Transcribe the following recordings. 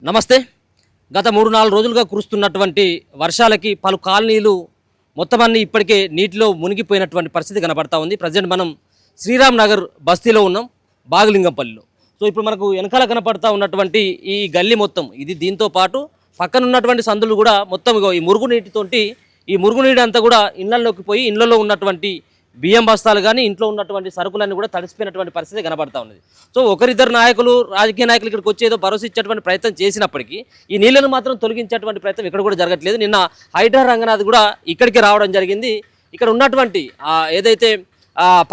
నమస్తే. గత 3-4 రోజులుగా కురుస్తున్నటువంటి వర్షాలకి పలు కాలనీలు మొత్తం అన్ని ఇప్పటికే నీటిలో మునిగిపోయినటువంటి పరిస్థితి కనబడతా ఉంది. ప్రజెంట్ మనం శ్రీరామ్ నగర్ బస్తీలో ఉన్నాం, బాగలింగంపల్లిలో. సో ఇప్పుడు మనకు వెనకాల కనపడతా ఉన్నటువంటి ఈ గల్లీ మొత్తం ఇది, దీంతో పాటు పక్కన ఉన్నటువంటి సందులు కూడా మొత్తం ఈ మురుగునీటితోటి, ఈ మురుగునీటి అంతా కూడా ఇళ్లలోకి పోయి ఇళ్లలో ఉన్నటువంటి బియ్యం బస్తాలు కానీ ఇంట్లో ఉన్నటువంటి సరుకులన్నీ కూడా తడిసిపోయినటువంటి పరిస్థితి కనబడతా ఉన్నది. సో ఒకరిద్దరు నాయకులు, రాజకీయ నాయకులు ఇక్కడికి వచ్చేదో భరోసా ఇచ్చేటువంటి ప్రయత్నం చేసినప్పటికీ ఈ నీళ్లను మాత్రం తొలగించేటువంటి ప్రయత్నం ఇక్కడ కూడా జరగట్లేదు. నిన్న హైడ్రా రంగనాథ్ కూడా ఇక్కడికి రావడం జరిగింది. ఇక్కడ ఉన్నటువంటి ఏదైతే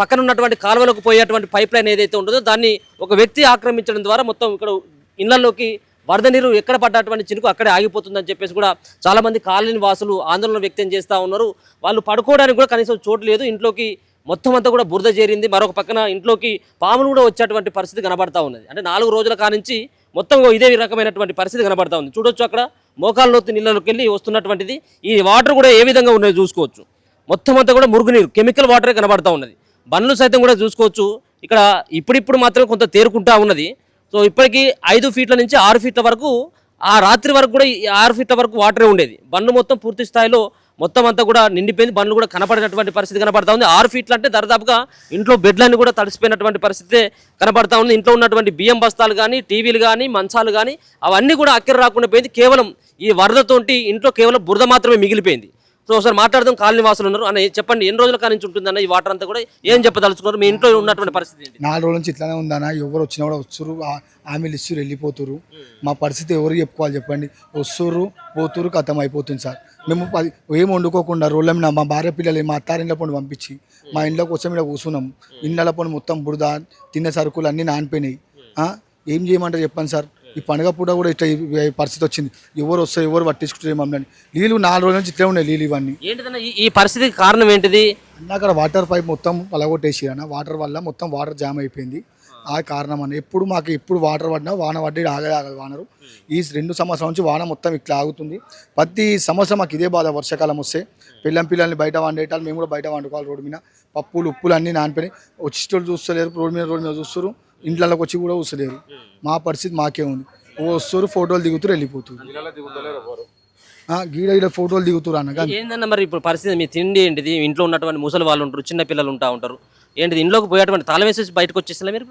పక్కన ఉన్నటువంటి కాలువలకు పోయేటువంటి పైప్ లైన్ ఏదైతే ఉంటుందో దాన్ని ఒక వ్యక్తి ఆక్రమించడం ద్వారా మొత్తం ఇక్కడ ఇళ్లలోకి వరద నీరు ఎక్కడ పడ్డటువంటి చినుకు అక్కడే ఆగిపోతుందని చెప్పేసి కూడా చాలామంది కాలనీ వాసులు ఆందోళన వ్యక్తం చేస్తూ ఉన్నారు. వాళ్ళు పడుకోవడానికి కూడా కనీసం చోటు లేదు, ఇంట్లోకి మొత్తం అంతా కూడా బురద చేరింది. మరొక పక్కన ఇంట్లోకి పాములు కూడా వచ్చేటువంటి పరిస్థితి కనబడతా ఉన్నది. అంటే 4 రోజుల కానించి మొత్తం ఇదే రకమైనటువంటి పరిస్థితి కనబడతా ఉంది. చూడొచ్చు అక్కడ మోకాళ్ళ లోతు నీళ్ళలోకి వెళ్ళి వస్తున్నటువంటిది. ఈ వాటర్ కూడా ఏ విధంగా ఉన్నాయో చూసుకోవచ్చు. మొత్తం అంతా కూడా మురుగునీరు, కెమికల్ వాటరే కనబడతా ఉన్నది. బండ్లు సైతం కూడా చూసుకోవచ్చు. ఇక్కడ ఇప్పుడిప్పుడు మాత్రం కొంత తేరుకుంటా ఉన్నది. సో ఇప్పటికీ 5 ఫీట్ల నుంచి 6 ఫీట్ల వరకు, ఆ రాత్రి వరకు కూడా 6 ఫీట్ల వరకు వాటరే ఉండేది. బండ్లు మొత్తం పూర్తి స్థాయిలో మొత్తం అంతా కూడా నిండిపోయింది. బండ్లు కూడా కనపడినటువంటి పరిస్థితి కనబడతా ఉంది. 6 ఫీట్లు అంటే దాదాపుగా ఇంట్లో బెడ్లన్నీ కూడా తడిసిపోయినటువంటి పరిస్థితి కనబడతా ఉంది. ఇంట్లో ఉన్నటువంటి బియ్యం బస్తాలు కానీ, టీవీలు కానీ, మంచాలు కానీ అవన్నీ కూడా అక్కర రాకుండా పోయింది. కేవలం ఈ వరదతోటి ఇంట్లో కేవలం బురద మాత్రమే మిగిలిపోయింది. సో ఒకసారి మాట్లాడదాం. కాలనీ వాసులు ఉన్నారు. అన్న చెప్పండి, ఎన్ని రోజుల కానించి ఉంటుందన్న ఈ వాటర్ అంతా కూడా, ఏం చెప్పదలుచుకున్నారు? మీ ఇంట్లో ఉన్నటువంటి పరిస్థితి ఏంటి? 4 రోజుల నుంచి ఇట్లానే ఉందన్న. ఎవరు వచ్చినా కూడా వస్తురు, హామీలు ఇస్తారు, వెళ్ళిపోతురు. మా పరిస్థితి ఎవరు చెప్పుకోవాలి చెప్పండి? వస్తురు, పోతురు, కథం అయిపోతుంది సార్. మేము ఏం వండుకోకుండా రోడ్ల మీద మా భార్య పిల్లలు మా అత్తారింట్లో పండు పంపించి మా ఇంట్లో కోసం ఇక్కడ కూర్చున్నాం. ఇళ్ళ పండు మొత్తం బురద, తిన్న సరుకులు అన్నీ నానిపోయినాయి. ఏం చేయమంటారు చెప్పండి సార్? ఈ పండుగ పూట కూడా ఇట్లా ఈ పరిస్థితి వచ్చింది. ఎవరు వస్తారు, ఎవరు పట్టించుకుంటారు మమ్మల్ని? నీళ్ళు 4 రోజుల నుంచి ఇట్లా ఉన్నాయి నీళ్ళు. ఇవన్నీ ఏంటిదన్న ఈ పరిస్థితికి కారణం ఏంటిది? అక్కడ వాటర్ పైప్ మొత్తం పలగొట్టేసి అన్న. వాటర్ వల్ల మొత్తం వాటర్ జామ్ అయిపోయింది. ఆ కారణం అన్న. ఎప్పుడు వాటర్ పడినా వాన పడ్డా ఆగదు వానరు. ఈ 2 సంవత్సరాల నుంచి వాన మొత్తం ఇట్లా ఆగుతుంది. ప్రతి సంవత్సరం మాకు ఇదే బాధ. వర్షాకాలం వస్తే పిల్లల్ని బయట వండేటాలు, మేము కూడా బయట వండుకోవాలి. రోడ్డు మీద పప్పులు ఉప్పులు అన్నీ నానిపోయినాయి. వచ్చేటోళ్ళు చూస్తలేరు, రోడ్డు మీద చూస్తారు. ఇంట్లోకి వచ్చి కూడా చూస్తలేరు. మా పరిస్థితి మాకే ఉంది. వస్తారు, ఫోటోలు దిగుతారు, వెళ్ళిపోతారు. గీడ ఫోటోలు దిగుతారు అన్న. ఏంటన్నా మరి ఇప్పుడు పరిస్థితి? మీ తిండి ఏంటిది? ఇంట్లో ఉన్నటువంటి ముసలి వాళ్ళు ఉంటారు, చిన్న పిల్లలు ఉంటారు. ఏంటిది? ఇంట్లోకి పోయేటువంటి తాళం వేసేసి బయటకు వచ్చేస్తా మీరు?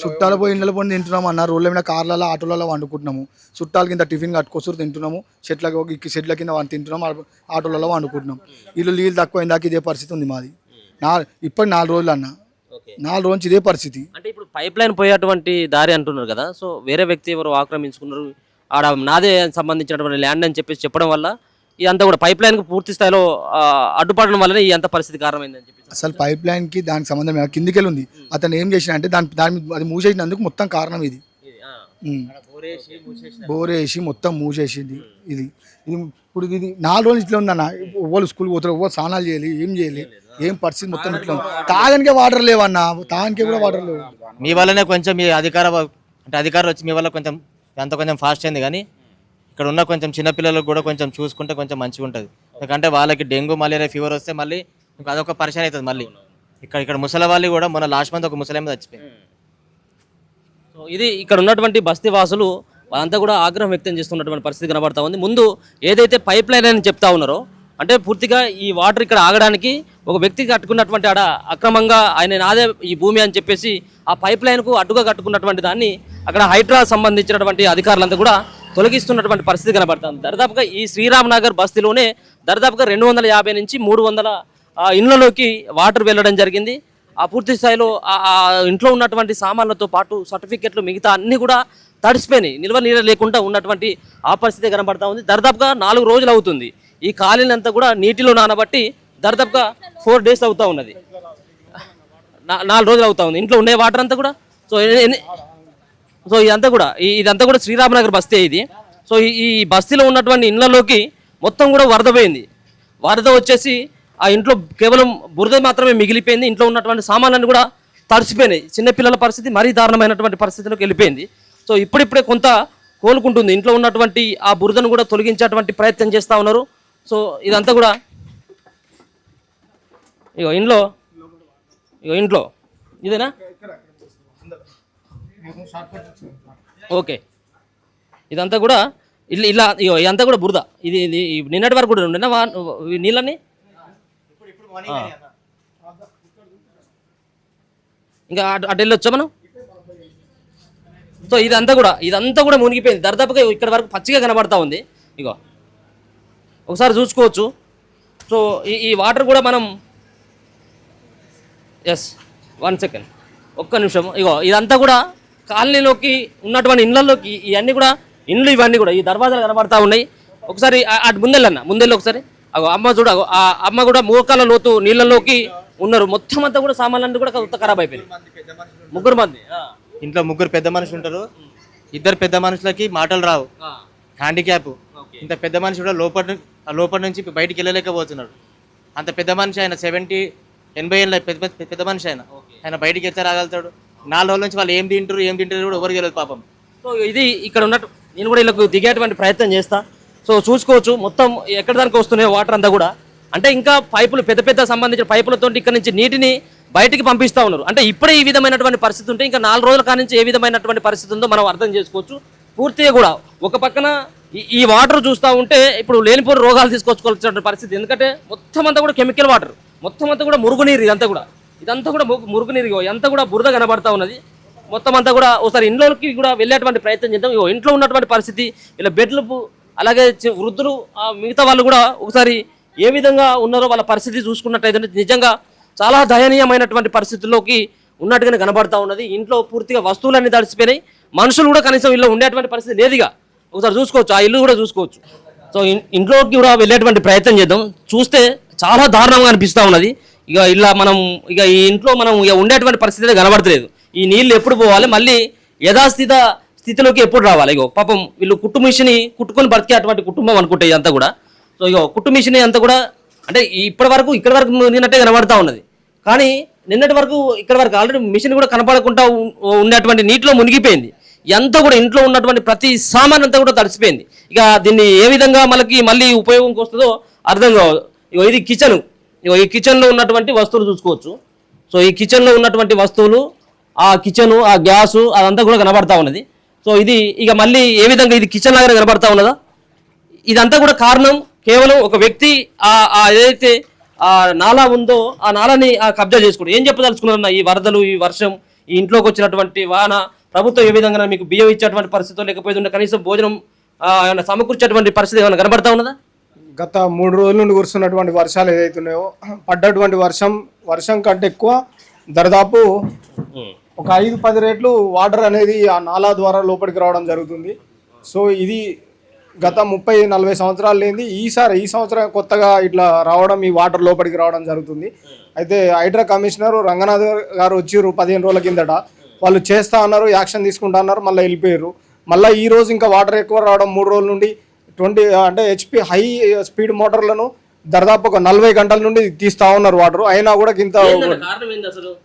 చుట్టాలు పోయి ఇంట్లో పోయి తింటున్నాము అన్న. రోడ్ల మీద కార్లలో, ఆటోలలో వండుకుంటున్నాము. చుట్టాల కింద టిఫిన్ కట్టుకొస్తారు, తింటున్నాము. చెట్ల కింద తింటున్నాము, ఆటోలలో వండుకుంటున్నాం. నీళ్ళు తక్కువ దాకా ఇదే పరిస్థితి ఉంది మాది. ఇప్పటి 4 రోజులు అన్న. 4 రోజు నుంచి ఇదే పరిస్థితి. అంటే ఇప్పుడు పైప్ లైన్ పోయేటువంటి దారి అంటున్నారు కదా, సో వేరే వ్యక్తి ఎవరు ఆక్రమించుకున్నారు, ఆడ నాదే సంబంధించినటువంటి ల్యాండ్ అని చెప్పడం వల్ల ఇదంతా కూడా పైప్ లైన్కి పూర్తి స్థాయిలో అడ్డుపడడం వల్లనే ఈ అంత పరిస్థితి కారణమైందని చెప్పి. అసలు పైప్ లైన్కి దానికి సంబంధం కిందికి ఉంది. అతను ఏం చేసిన అంటే అది మూసేసినందుకు మొత్తం కారణం ఇది. బోరేసి మొత్తం మూసేసింది. ఇది ఇప్పుడు 4 రోజులు ఇట్లా ఉందన్న. ఎవరు స్కూల్కి పోతారు, ఎవరు స్నానాలు చేయాలి, ఏం చేయాలి, ఏం పరిస్థితి మొత్తం ఇట్లా ఉంది. తాగనికే వాటర్ లేవన్నా, తాగనికే కూడా వాటర్ లేవు. మీ వల్లనే కొంచెం మీ అధికారులు వచ్చి మీ వల్ల కొంచెం ఫాస్ట్ అయింది. కానీ ఇక్కడ ఉన్న కొంచెం చిన్నపిల్లలకు కూడా కొంచెం చూసుకుంటే కొంచెం మంచిగా ఉంటుంది. ఎందుకంటే వాళ్ళకి డెంగ్యూ, మలేరియా ఫీవర్ వస్తే మళ్ళీ అదొక పరిచయం అవుతుంది. మళ్ళీ ఇక్కడ ముసలి వాళ్ళు కూడా మొన్న లాస్ట్ మంత్ ఒక ముసలి చచ్చిపోయింది. సో ఇది ఇక్కడ ఉన్నటువంటి బస్తీ వాసులు వాళ్ళంతా కూడా ఆగ్రహం వ్యక్తం చేస్తున్నటువంటి పరిస్థితి కనబడతా ఉంది. ముందు ఏదైతే పైప్ లైన్ అని చెప్తా ఉన్నారో, అంటే పూర్తిగా ఈ వాటర్ ఇక్కడ ఆగడానికి ఒక వ్యక్తి కట్టుకున్నటువంటి ఆడ అక్రమంగా ఆయన నాదే ఈ భూమి అని చెప్పేసి ఆ పైప్ లైన్కు అడ్డుగా కట్టుకున్నటువంటి దాన్ని అక్కడ హైడ్రా సంబంధించినటువంటి అధికారులంతా కూడా తొలగిస్తున్నటువంటి పరిస్థితి కనబడుతుంది. దరిదాపుగా ఈ శ్రీరామ్ నగర్ బస్తీలోనే దరిదాపుగా 250 నుంచి 300 ఇళ్లలోకి వాటర్ వెళ్ళడం జరిగింది. ఆ పూర్తి స్థాయిలో ఆ ఇంట్లో ఉన్నటువంటి సామాన్లతో పాటు సర్టిఫికెట్లు మిగతా అన్నీ కూడా తడిసిపోయినాయి. నిల్వ నీరు లేకుండా ఉన్నటువంటి ఆ పరిస్థితి కనబడతా ఉంది. దరిదాపుగా 4 రోజులు అవుతుంది ఈ కాలనీ అంతా కూడా నీటిలో నానబట్టి. దరిదాపుగా 4 డేస్ అవుతా ఉన్నది, 4 రోజులు అవుతా ఉంది. ఇంట్లో ఉండే వాటర్ అంతా కూడా సో ఇదంతా కూడా శ్రీరామనగర్ బస్తీ ఇది. సో ఈ బస్తీలో ఉన్నటువంటి ఇళ్లలోకి మొత్తం కూడా వరద పోయింది. వరద వచ్చేసి ఆ ఇంట్లో కేవలం బురద మాత్రమే మిగిలిపోయింది. ఇంట్లో ఉన్నటువంటి సామాన్లన్నీ కూడా తడిసిపోయినాయి. చిన్నపిల్లల పరిస్థితి మరీ దారుణమైనటువంటి పరిస్థితిలోకి వెళ్ళిపోయింది. సో ఇప్పుడిప్పుడే కొంత కోలుకుంటుంది. ఇంట్లో ఉన్నటువంటి ఆ బురదను కూడా తొలగించేటువంటి ప్రయత్నం చేస్తూ ఉన్నారు. సో ఇదంతా కూడా ఇంట్లో ఇదేనా? ఓకే. ఇదంతా కూడా ఇలా ఇగో ఇదంతా కూడా బురద. ఇది నిన్నటి వరకు కూడా ఉండేనా నీళ్ళని? ఇంకా అటు వెళ్ళొచ్చా మనం? సో ఇదంతా కూడా మునిగిపోయింది. దర్దాపుగా ఇక్కడ వరకు పచ్చిగా కనబడతా ఉంది. ఇగో ఒకసారి చూసుకోవచ్చు. సో ఈ వాటర్ కూడా మనం ఎస్ 1 సెకండ్ ఒక్క నిమిషం. ఇగో ఇదంతా కూడా కాలనీలోకి ఉన్నటువంటి ఇళ్ళల్లోకి ఇవన్నీ కూడా ఇండ్లు ఇవన్నీ కూడా ఈ దర్వాజాలు కనబడతా ఉన్నాయి. ఒకసారి అటు ముందెళ్ళి ఒకసారి. అగో అమ్మ చూడ, ఆ అమ్మ కూడా మోకాళ్ళ లోతు నీళ్ళలోకి ఉన్నారు. మొత్తం అంతా కూడా సామాన్లన్నీ కూడా ఖరాబ్ అయిపోయినాయి. 3 మంది ఇంట్లో 3 పెద్ద మనుషులు ఉంటారు. 2 పెద్ద మనుషులకి మాటలు రావు, హ్యాండిక్యాప్. ఇంత పెద్ద మనిషి కూడా లోపల నుంచి బయటికి వెళ్ళలేకపోతున్నాడు. అంత పెద్ద మనిషి ఆయన 70-80 ఏళ్ళ పెద్ద మనిషి ఆయన బయటికి ఎట్లా రాగలుగుతాడు? 4 రోజుల నుంచి వాళ్ళు ఏం తింటారు కూడా ఎవరికి తెలియదు పాపం. సో ఇది ఇక్కడ ఉన్నట్టు నేను కూడా వీళ్ళకు దిగేటువంటి ప్రయత్నం చేస్తా. సో చూసుకోవచ్చు మొత్తం ఎక్కడ దానికి వస్తున్నాయి వాటర్ అంతా కూడా. అంటే ఇంకా పైపులు పెద్ద సంబంధించిన పైపులతో ఇక్కడ నుంచి నీటిని బయటికి పంపిస్తూ ఉన్నారు. అంటే ఇప్పుడే ఈ విధమైనటువంటి పరిస్థితి ఉంటే ఇంకా 4 రోజుల కాడి నుంచి ఏ విధమైనటువంటి పరిస్థితి ఉందో మనం అర్థం చేసుకోవచ్చు. పూర్తిగా కూడా ఒక పక్కన ఈ వాటర్ చూస్తూ ఉంటే ఇప్పుడు లేనిపోని రోగాలు తీసుకొచ్చుకోవాల్సిన పరిస్థితి. ఎందుకంటే మొత్తం అంతా కూడా కెమికల్ వాటర్, మొత్తం అంతా కూడా మురుగునీరు. ఇదంతా కూడా మురుగునీరు. ఇదంతా కూడా బురద కనబడతా ఉన్నది. మొత్తం అంతా కూడా ఒకసారి ఇంట్లోకి కూడా వెళ్ళేటువంటి ప్రయత్నం చేద్దాం. ఇంట్లో ఉన్నటువంటి పరిస్థితి, ఇలా బెడ్లు, అలాగే వృద్ధులు, మిగతా వాళ్ళు కూడా ఒకసారి ఏ విధంగా ఉన్నారో వాళ్ళ పరిస్థితి చూసుకున్నట్టయితే నిజంగా చాలా దయనీయమైనటువంటి పరిస్థితుల్లోకి ఉన్నట్టుగానే కనబడతా ఉన్నది. ఇంట్లో పూర్తిగా వస్తువులన్నీ తడిసిపోయినాయి. మనుషులు కూడా కనీసం ఇల్లు ఉండేటువంటి పరిస్థితి లేదుగా. ఒకసారి చూసుకోవచ్చు, ఆ ఇల్లు కూడా చూసుకోవచ్చు. సో ఇంట్లోకి కూడా వెళ్ళేటువంటి ప్రయత్నం చేద్దాం. చూస్తే చాలా దారుణంగా అనిపిస్తూ ఉన్నది. ఇక ఈ ఇంట్లో మనం ఇక ఉండేటువంటి పరిస్థితి కనబడతలేదు. ఈ నీళ్ళు ఎప్పుడు పోవాలి, మళ్ళీ స్థితిలోకి ఎప్పుడు రావాలి? ఇగో పాపం వీళ్ళు కుట్టు మిషన్ని కుట్టుకొని బతికే అటువంటి కుటుంబం అనుకుంటే ఇదంతా కూడా. సో ఇగో కుట్టు మిషన్ అంతా కూడా అంటే ఇక్కడ వరకు నిన్నట్టే కనబడతా ఉన్నది. కానీ నిన్నటి వరకు ఇక్కడ వరకు ఆల్రెడీ మిషన్ కూడా కనపడకుండా ఉండేటువంటి నీటిలో మునిగిపోయింది. ఎంత కూడా ఇంట్లో ఉన్నటువంటి ప్రతి సామాన్ అంతా కూడా తడిసిపోయింది. ఇక దీన్ని ఏ విధంగా మళ్ళీ ఉపయోగంకి వస్తుందో అర్థం కాదు. ఇగో ఇది కిచెన్. ఈ కిచెన్లో ఉన్నటువంటి వస్తువులు చూసుకోవచ్చు. సో ఈ కిచెన్లో ఉన్నటువంటి వస్తువులు, ఆ కిచెను, ఆ గ్యాసు, అదంతా కూడా కనబడతా ఉన్నది. సో ఇది ఇక మళ్ళీ ఏ విధంగా ఇది కిచెన్ లాగానే కనబడతా ఉన్నదా? ఇదంతా కూడా కారణం కేవలం ఒక వ్యక్తి ఏదైతే ఆ నాలా ఉందో ఆ నాలాని కబ్జా చేసుకోవడం. ఏం చెప్పదలుచుకున్నారన్న? ఈ వరదలు, ఈ వర్షం, ఈ ఇంట్లోకి వచ్చినటువంటి వాన, ప్రభుత్వం ఏ విధంగా మీకు బియ్యం ఇచ్చేటువంటి పరిస్థితి, లేకపోతే కనీసం భోజనం ఏమైనా సమకూర్చేటువంటి పరిస్థితి ఏమైనా కనబడతా ఉన్నదా? గత 3 రోజుల నుండి కురుస్తున్నటువంటి వర్షాలు ఏదైతున్నాయో, పడ్డటువంటి వర్షం కంటే ఎక్కువ దాదాపు ఒక 5-10 రెట్లు వాటర్ అనేది ఆ నాలా ద్వారా లోపలికి రావడం జరుగుతుంది. సో ఇది గత 30-40 సంవత్సరాలు లేనిది ఈ సంవత్సరం కొత్తగా ఇట్లా రావడం, ఈ వాటర్ లోపలికి రావడం జరుగుతుంది. అయితే హైడ్రా కమిషనర్ రంగనాథ్ గారు వచ్చిర్రు 15 రోజుల కిందట. వాళ్ళు చేస్తా అన్నారు, యాక్షన్ తీసుకుంటా అన్నారు, మళ్ళీ వెళ్ళిపోయారు. మళ్ళీ ఈ రోజు ఇంకా వాటర్ ఎక్కువ రావడం, 3 రోజుల నుండి 20 అంటే HP హై స్పీడ్ మోటార్లను దాదాపు ఒక 40 గంటల నుండి తీస్తా ఉన్నారు వాటర్. అయినా కూడా ఇంత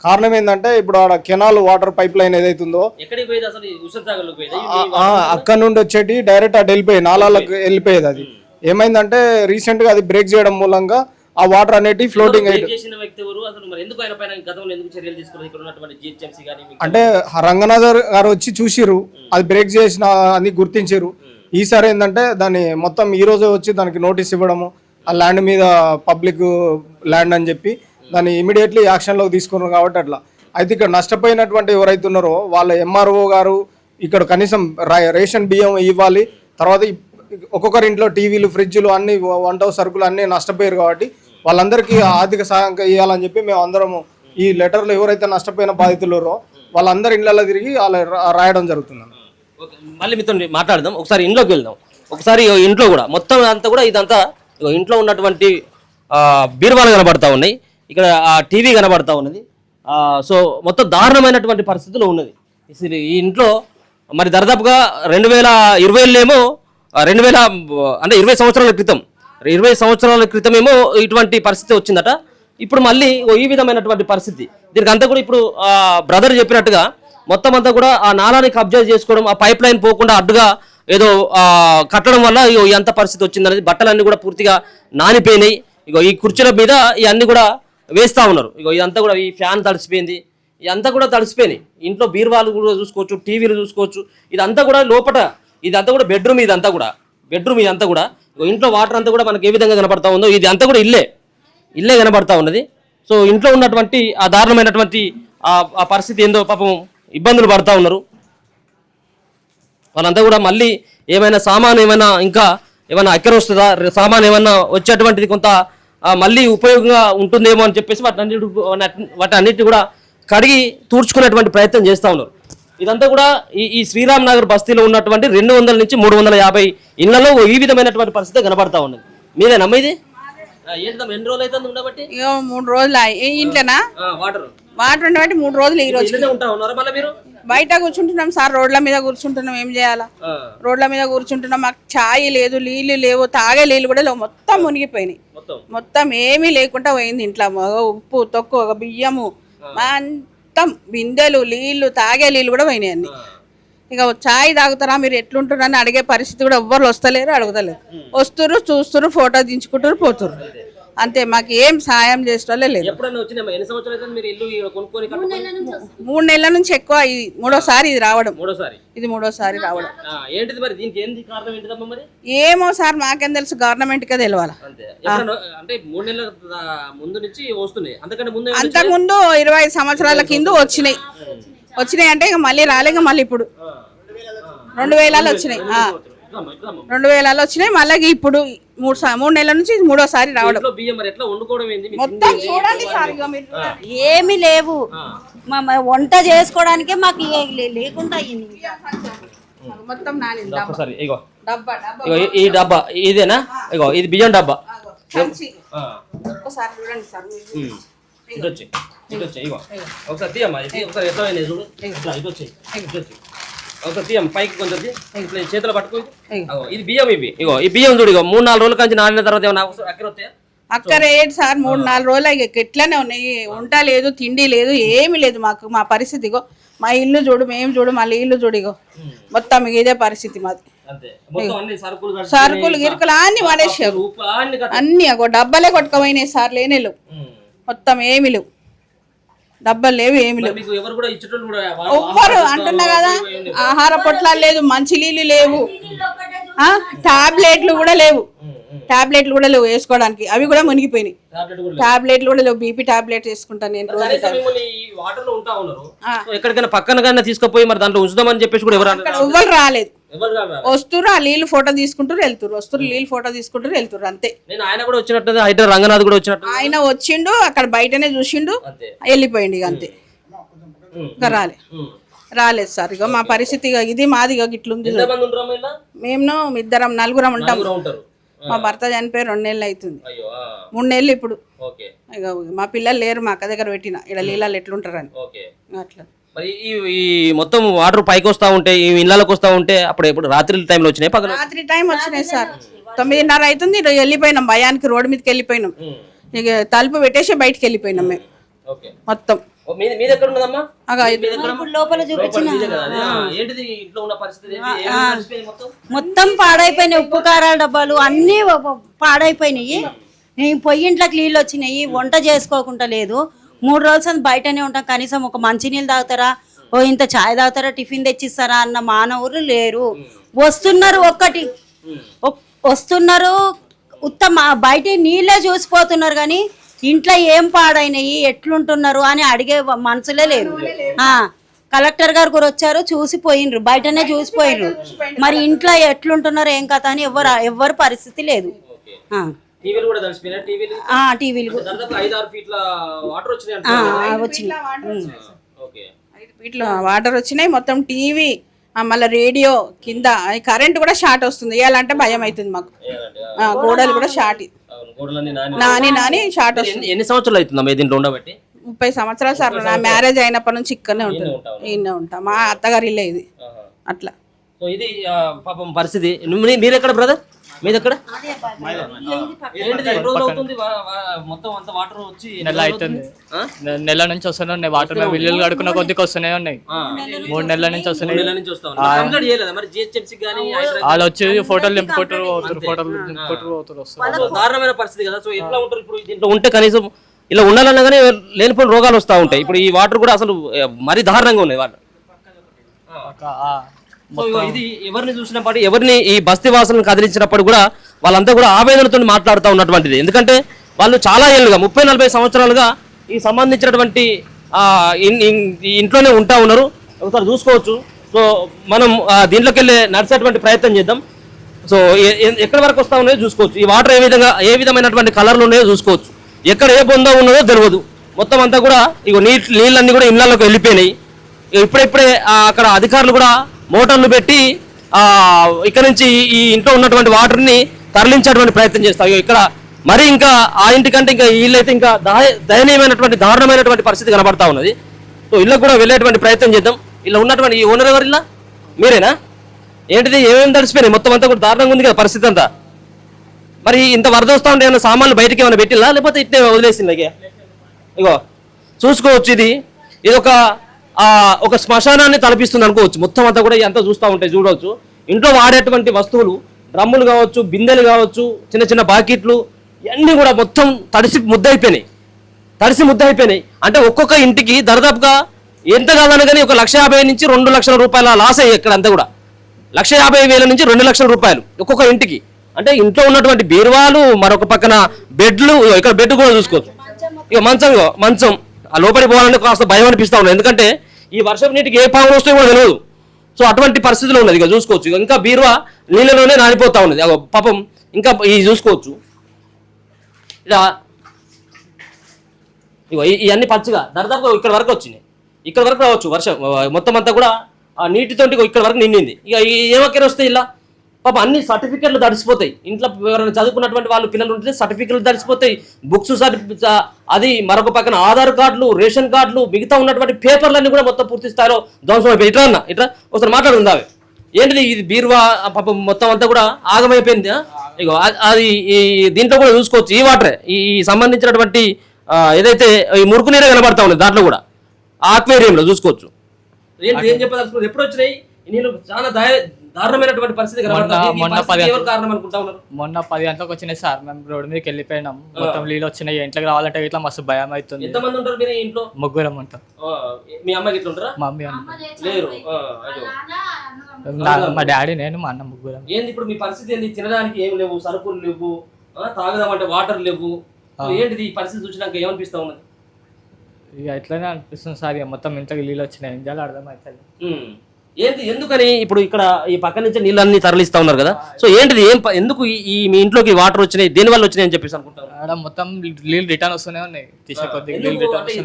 కారణం ఏంటంటే ఇప్పుడు ఆడ కెనాల్ వాటర్ పైప్ లైన్ ఏదైతుందో అక్కడ నుండి వచ్చేటి డైరెక్ట్ అటు వెళ్ళిపోయి నాలాలకు వెళ్ళిపోయేది. అది ఏమైందంటే రీసెంట్ గా అది బ్రేక్ చేయడం మూలంగా ఆ వాటర్ అనేది ఫ్లోటింగ్ అయ్యి, అంటే రంగనాథ్ గారు వచ్చి చూసిరు, అది బ్రేక్ చేసిన అని గుర్తించారు. ఈసారి ఏంటంటే దాన్ని మొత్తం ఈ రోజే వచ్చి దానికి నోటీస్ ఇవ్వడము, ఆ ల్యాండ్ మీద పబ్లిక్ ల్యాండ్ అని చెప్పి దాన్ని ఇమీడియట్లీ యాక్షన్లోకి తీసుకున్నారు. కాబట్టి అట్లా అయితే ఇక్కడ నష్టపోయినటువంటి ఎవరైతే ఉన్నారో వాళ్ళ MRO గారు ఇక్కడ కనీసం రేషన్ బియ్యం ఇవ్వాలి. తర్వాత ఒక్కొక్కరి ఇంట్లో టీవీలు, ఫ్రిడ్జ్లు, అన్ని వంట సరుకులు అన్నీ నష్టపోయారు. కాబట్టి వాళ్ళందరికీ ఆర్థిక సహాయం ఇవ్వాలని చెప్పి మేము అందరము ఈ లెటర్లో ఎవరైతే నష్టపోయిన బాధితులరో వాళ్ళందరి ఇళ్ళల్లో తిరిగి రాయడం జరుగుతుంది. మళ్ళీ మీతో మాట్లాడదాం. ఒకసారి ఇంట్లోకి వెళ్దాం. ఒకసారి ఇంట్లో కూడా మొత్తం అంతా కూడా ఇదంతా ఇంట్లో ఉన్నటువంటి బీరువాలు కనబడతా ఉన్నాయి, ఇక్కడ టీవీ కనబడతా ఉన్నది. సో మొత్తం దారుణమైనటువంటి పరిస్థితులు ఉన్నది ఈ ఇంట్లో. మరి దాదాపుగా 2020 అంటే 20 సంవత్సరాల క్రితమేమో ఇటువంటి పరిస్థితి వచ్చిందట. ఇప్పుడు మళ్ళీ ఈ విధమైనటువంటి పరిస్థితి. దీనికి అంతా కూడా ఇప్పుడు బ్రదర్ చెప్పినట్టుగా మొత్తం అంతా కూడా ఆ నాలాని కబ్జా చేసుకోవడం, ఆ పైప్ లైన్ పోకుండా అడ్డుగా ఏదో కట్టడం వల్ల ఎంత పరిస్థితి వచ్చిందనేది. బట్టలన్నీ కూడా పూర్తిగా నానిపోయినాయి. ఈ కుర్చీల మీద ఇవన్నీ కూడా వేస్తూ ఉన్నారు. ఇదంతా కూడా ఈ ఫ్యాన్ తడిసిపోయింది, ఇదంతా కూడా తడిసిపోయినాయి. ఇంట్లో బీరువాలు కూడా చూసుకోవచ్చు, టీవీలు చూసుకోవచ్చు. ఇదంతా కూడా లోపల ఇదంతా కూడా బెడ్రూమ్, ఇదంతా కూడా బెడ్రూమ్, ఇదంతా కూడా ఇంట్లో వాటర్ అంతా కూడా మనకి ఏ విధంగా కనబడతా ఉందో ఇది అంతా కూడా ఇల్లే కనబడతా ఉన్నది. సో ఇంట్లో ఉన్నటువంటి ఆ దారుణమైనటువంటి ఆ పరిస్థితి ఏందో పాపం ఇబ్బందులు పడతా ఉన్నారు వాళ్ళంతా కూడా. మళ్ళీ ఏమైనా సామాన్ ఏమైనా ఇంకా ఏమైనా అక్కర వస్తుందా, సామాన్ ఏమైనా వచ్చేటువంటిది కొంత మళ్ళీ ఉపయోగంగా ఉంటుందేమో అని చెప్పేసి వాటన్నిటిని కూడా కడిగి తూర్చుకునేటువంటి ప్రయత్నం చేస్తూ ఉన్నారు. ఇదంతా కూడా ఈ శ్రీరామ్ నగర్ బస్తీలో ఉన్నటువంటి 200 నుంచి 350 ఇళ్లలో ఈ విధమైనటువంటి పరిస్థితి కనబడతా ఉన్నది. మీదేనమ్మా ఇది? ఏంటమ్మా ఎన్ని రోజులు అవుతుంది ఉండబట్టి? 3 రోజులు ఇంట్లోనా వాటర్ ఉండబట్టి 3 రోజులు. ఈ రోజు ఉంటా ఉన్నారా మళ్ళీ మీరు? బయట కూర్చుంటున్నాం సార్, రోడ్ల మీద కూర్చుంటున్నాం. ఏం చేయాలా? రోడ్ల మీద కూర్చుంటున్నాం. మాకు ఛాయ్ లేదు, నీళ్లు లేవు, తాగే నీళ్ళు కూడా లేవు. మొత్తం మునిగిపోయినాయి. మొత్తం ఏమీ లేకుండా పోయింది ఇంట్లో. ఉప్పు తొక్కు బియ్యము మొత్తం బిందెలు నీళ్లు, తాగే నీళ్ళు కూడా పోయినాయి అన్ని. ఇక ఛాయ్ తాగుతారా మీరు ఎట్లుంటారు అని అడిగే పరిస్థితి కూడా ఎవ్వరు వస్తలేరు, అడుగుతలేరు. వస్తురు, చూస్తురు, ఫోటో దించుకుంటారు, పోతురు. అంతే, మాకు ఏం సాయం చేసేవాళ్ళే లేదు. 3 నెలల నుంచి ఎక్కువ. ఇది 3వసారి ఇది రావడం. ఇది 3వసారి రావడం. ఏమో సార్ మాకేం తెలుసు, గవర్నమెంట్కే తెలియాలి. అంతకుముందు 25 సంవత్సరాల కింద వచ్చినాయి అంటే ఇక మళ్ళీ రాలేక మళ్ళీ ఇప్పుడు 2000 వచ్చినాయి. 2000 వచ్చినాయి. మళ్ళీ ఇప్పుడు 3 నెలల నుంచి 3వసారి రావడం. మొత్తం చూడండి సార్, ఏమి లేవు. వంట చేసుకోవడానికే మాకు లేకుండా అయింది. మొత్తం ఈ డబ్బా ఇదేనా? ఇగో ఇది బియ్యం డబ్బా. ఒకసారి చూడండి సార్. ఒకసారి తీయమ్మా, ఒకసారి ఎట్లా చూడు. ఒకసారి తీయమ్మ పైకి కొంచెం చేతిలో పట్టుకో. ఇది బియ్యం. ఇగో ఈ బియ్యం చూడు. 3-4 రోజుల నుంచి నానిన తర్వాత ఏమన్నా అక్కర వస్తాయా? అక్కర ఏంటి సార్, 3-4 రోజులు ఎట్లనే ఉన్నాయి. వంట లేదు, తిండి లేదు, ఏమి లేదు మాకు. మా పరిస్థితి ఇగో, మా ఇల్లు చూడు, మేము చూడు, మళ్ళీ ఇల్లు చూడు. ఇగో మొత్తం ఇదే పరిస్థితి మాది. సరుకులు గిరుకులు అన్ని పడేసారు. అన్ని అగో డబ్బాలే కొట్టుకపోయినాయి సార్. లేనే లేవు, మొత్తం ఏమి లేవు, డబ్బాలు లేవు, ఏమి లేవు. ఎవ్వరు అంటున్నా కదా, ఆహార పొట్లాలు లేదు, మంచి నీళ్ళు లేవు, టాబ్లెట్లు కూడా లేవు. టాబ్లెట్లు కూడా లేవు వేసుకోవడానికి, అవి కూడా మునిగిపోయినాయి. టాబ్లెట్లు కూడా లేవు. బీపీ టాబ్లెట్ వేసుకుంటాను నేను రోజు. ఎక్కడికైనా పక్కన తీసుకుపోయి మరి దాంట్లో ఉంచుదామని చెప్పేసి కూడా ఎవ్వరు రాలేదు. వస్తురు, ఆ నీళ్ళు ఫోటో తీసుకుంటారు వెళ్తురు, వస్తురు, నీళ్ళు ఫోటో తీసుకుంటారు వెళ్తురు. అంతే. ఆయన కూడా వచ్చినట్టు, హైదరాబాద్ రంగనాథ్ కూడా వచ్చినట్టు. ఆయన వచ్చిండు, అక్కడ బయటనే చూసిండు, వెళ్ళిపోయిండు. ఇక అంతే, ఇంకా రాలేదు సార్. ఇక మా పరిస్థితి ఇది మాది. ఇక ఇట్లుంది. మేము 4 ఉంటాం. మా భర్త చనిపోయి 2 నెలలు అవుతుంది. 3 నెలలు ఇప్పుడు. ఇక మా పిల్లలు లేరు, మా అక్క దగ్గర పెట్టిన. ఇక్కడ నీళ్ళలో ఎట్లుంటారని అట్లా. మరి ఈ మొత్తం వాటర్ పైకి వస్తా ఉంటే, ఈ ఇళ్ళకి వస్తా ఉంటే అప్పుడు ఎప్పుడు రాత్రి టైంలో వచ్చినాయి? రాత్రి టైం వచ్చినాయి సార్. 9:30 అవుతుంది. వెళ్ళిపోయినాం భయానికి, రోడ్డు మీదకి వెళ్ళిపోయినాం. ఇక తలుపు పెట్టేసి బయటకు వెళ్ళిపోయినాం మేము మొత్తం. మొత్తం పాడైపోయినాయి. ఉప్పు కారాల డబ్బాలు అన్ని పాడైపోయినాయి. పొయ్యి ఇంట్లోకి నీళ్ళు వచ్చినాయి. వంట చేసుకోకుండా లేదు. 3 రోజులు బయటనే ఉంటాం. కనీసం ఒక మంచినీళ్ళు తాగుతారా, ఓ ఇంత ఛాయ్ తాగుతారా, టిఫిన్ తెచ్చిస్తారా అన్న మానవులు లేరు. వస్తున్నారు, వస్తున్నారు, ఉత్తమ బయట నీళ్ళే చూసిపోతున్నారు. కానీ ఇంట్లో ఏం పాడైనాయి, ఎట్లుంటున్నారు అని అడిగే మనసులే లేరు. కలెక్టర్ గారు కూడా వచ్చారు, చూసిపోయినరు, బయటనే చూసిపోయినరు. మరి ఇంట్లో ఎట్లుంటున్నారు, ఏం కథ అని ఎవ్వరు పరిస్థితి లేదు. టీవీలు కూడా దర్శిపోయినా? టీవీలు 5-6 ఫీట్ల వాటర్ వచ్చినాయి. 5 ఫీట్ల వాటర్ వచ్చినాయి. మొత్తం టీవీ, మళ్ళీ రేడియో కింద. కరెంట్ కూడా షార్ట్ వస్తుంది. వేయాలంటే భయం అవుతుంది మాకు. గోడలు కూడా షార్ట్, నాని షార్ట్ వస్తుంది. ఎన్ని సంవత్సరాలు అవుతుందా దీంట్లో ఉండబట్టి? 30 సంవత్సరాలు సార్. నా మ్యారేజ్ అయినప్పటి నుంచి ఇక్కడనే ఉంటుంది. ఈయనే ఉంటా. మా అత్తగారి ఇల్లే ఇది. అట్లా ఇది పాపం పరిస్థితి. మీరు ఎక్కడ బ్రదర్? మీది ఎక్కడ? నెల నుంచి వస్తున్నాయి వాటర్. ఇల్లు కడుకున్న కొద్దికి వస్తూనే ఉన్నాయి. 3 నెలల నుంచి వస్తున్నాయి. వాళ్ళు వచ్చి ఫోటోలు నింపుకుంటారు, దారుణమైన పరిస్థితి కదా. సో ఎట్లా ఉంటారు ఇప్పుడు దీంట్లో ఉంటే? కనీసం ఇలా ఉండాలన్నా కానీ లేనిపోయిన రోగాలు వస్తూ ఉంటాయి. ఇప్పుడు ఈ వాటర్ కూడా అసలు మరీ దారుణంగా ఉన్నాయి. వాటర్ సో ఇగో ఇది ఎవరిని చూసినప్పుడు ఎవరిని ఈ బస్తీ వాసులను కదిలించినప్పుడు కూడా వాళ్ళంతా కూడా ఆవేదనతో మాట్లాడుతూ ఉన్నటువంటిది. ఎందుకంటే వాళ్ళు చాలా ఏళ్ళుగా 30-40 సంవత్సరాలుగా ఈ సంబంధించినటువంటి ఈ ఇంట్లోనే ఉంటా ఉన్నారు. ఒకసారి చూసుకోవచ్చు. సో మనం దీంట్లోకి వెళ్ళి నడిచేటువంటి ప్రయత్నం చేద్దాం. సో ఎక్కడి వరకు వస్తా ఉన్నాయో చూసుకోవచ్చు. ఈ వాటర్ ఏ విధమైనటువంటి కలర్లు ఉన్నాయో చూసుకోవచ్చు. ఎక్కడ ఏ బొంద ఉన్నదో తెలియదు. మొత్తం అంతా కూడా ఇగో నీళ్ళన్నీ కూడా ఇళ్ళలోకి వెళ్ళిపోయినాయి. ఇప్పుడే అక్కడ అధికారులు కూడా మోటార్లు పెట్టి ఇక్కడ నుంచి ఈ ఇంట్లో ఉన్నటువంటి వాటర్ని తరలించేటువంటి ప్రయత్నం చేస్తాయి. ఇక్కడ మరి ఇంకా ఆ ఇంటికంటే ఇంకా వీళ్ళైతే ఇంకా దయనీయమైనటువంటి దారుణమైనటువంటి పరిస్థితి కనబడతా ఉన్నది. సో ఇళ్ళకు కూడా వెళ్ళేటువంటి ప్రయత్నం చేద్దాం. ఇలా ఉన్నటువంటి ఈ ఓనర్ ఎవరు? ఇలా మీరేనా? ఏంటిది ఏమేమి తడిసిపోయినాయి? మొత్తం అంతా కూడా దారుణంగా ఉంది కదా పరిస్థితి అంతా. మరి ఇంత వరద వస్తూ ఉంటే ఏమైనా సామాన్లు బయటకి ఏమైనా పెట్టిల్లా లేకపోతే ఇట్టే వదిలేసింది? ఇగో చూసుకోవచ్చు. ఇది ఒక శ్మశానాన్ని తలపిస్తుంది అనుకోవచ్చు. మొత్తం అంతా కూడా అంతా చూస్తూ ఉంటే చూడవచ్చు. ఇంట్లో వాడేటువంటి వస్తువులు, డ్రమ్ములు కావచ్చు, బిందెలు కావచ్చు, చిన్న చిన్న బాకెట్లు ఇవన్నీ కూడా మొత్తం తడిసి ముద్దయిపోయినాయి. అంటే ఒక్కొక్క ఇంటికి దరిదాపుగా ఎంత కాదన కానీ 1,50,000 నుంచి 2 లక్షల రూపాయల లాస్ అయ్యాయి. ఇక్కడ అంతా కూడా 1,50,000 నుంచి 2 లక్షల రూపాయలు ఒక్కొక్క ఇంటికి. అంటే ఇంట్లో ఉన్నటువంటి బీరువాలు, మరొక పక్కన బెడ్లు, ఇక్కడ బెడ్ కూడా చూసుకోవచ్చు. ఇక మంచం ఆ లోపలికి పోవాలంటే కాస్త భయం అనిపిస్తూ ఉన్నది. ఎందుకంటే ఈ వర్షం నీటికి ఏ పాములు వస్తాయో కూడా తెలియదు. సో అటువంటి పరిస్థితిలో ఉన్నది. ఇక చూసుకోవచ్చు. ఇంకా బీరువా నీళ్ళలోనే నానిపోతా ఉన్నది. పాపం ఇంకా ఇది చూసుకోవచ్చు. ఇలా ఇవన్నీ పచ్చిగా దరిదాపుగా ఇక్కడ వరకు వచ్చినాయి. ఇక్కడ వరకు రావచ్చు వర్షం. మొత్తం అంతా కూడా ఆ నీటితోటి ఇక్కడ వరకు నిండింది. ఇక ఏమొక్కరు వస్తాయి ఇలా పాపం అన్ని సర్టిఫికెట్లు తడిసిపోతాయి. ఇంట్లో ఎవరైనా చదువుకున్నటువంటి వాళ్ళు పిల్లలు ఉంటే సర్టిఫికెట్లు తడిసిపోతాయి. బుక్స్ అది మరొక పక్కన ఆధార్ కార్డులు, రేషన్ కార్డులు, మిగతా ఉన్నటువంటి పేపర్లన్నీ కూడా మొత్తం పూర్తి స్థాయిలో ధ్వంసం అయిపోయి ఇట్లా ఒకసారి మాట్లాడుకుందాం. ఏంటిది ఇది బీరువా పాపం మొత్తం అంతా కూడా ఆగమైపోయింది. ఇగో అది దీంట్లో కూడా చూసుకోవచ్చు. ఈ వాటరే ఈ సంబంధించినటువంటి ఏదైతే ఈ మురుకు నీరే కనబడతా ఉంది దాంట్లో కూడా ఆక్వేరియంలో చూసుకోవచ్చు. ఏం చెప్పదలుచుకున్నారు? ఎప్పుడు వచ్చినాయి నీళ్ళు? చాలా దారుణమైనటువంటి పరిస్థితి మొన్న 10 గంటలకు వచ్చినాయి సార్. మేము రోడ్డు మీదకి వెళ్ళిపోయినాం. మొత్తం నీళ్ళు వచ్చినాయి. ఇంట్లోకి రావాలంటే ఇట్లా మస్తు భయం అవుతుంది. ఎంతమంది ఉంటారు మీరు ఇంట్లో? ముగ్గురం ఉంటాం. మీ అమ్మాయి ఇట్లా ఉంటారా? మా అమ్మ లేరు. మా డాడీ, నేను, మా అన్న ముగ్గురం. ఏంది ఇప్పుడు మీ పరిస్థితి? ఏంది? తినడానికి ఏం లేవు, సరుకులు లేవు, తాగదామంటే వాటర్ లేవు. ఏంటిది ఈ పరిస్థితి చూసినాక ఏమనిపిస్తా ఉన్నది? ఇక ఎట్లనే అనిపిస్తుంది సార్. ఇక మొత్తం ఇంట్లోకి నీళ్ళు వచ్చినాయి. ఏం చేయాలో అర్థమవుతుంది. ఏంటి ఎందుకని ఇప్పుడు ఇక్కడ ఈ పక్క నుంచి నీళ్ళన్నీ తరలిస్తా ఉన్నారు కదా? సో ఏంటిది ఎందుకు ఈ మీ ఇంట్లోకి వాటర్ వచ్చినాయి? దేని వల్ల వచ్చినాయి అని చెప్పేసి అనుకుంటారు? మొత్తం నీళ్ళు రిటర్న్ వస్తూనే ఉన్నాయి. తీసే కొద్దిగా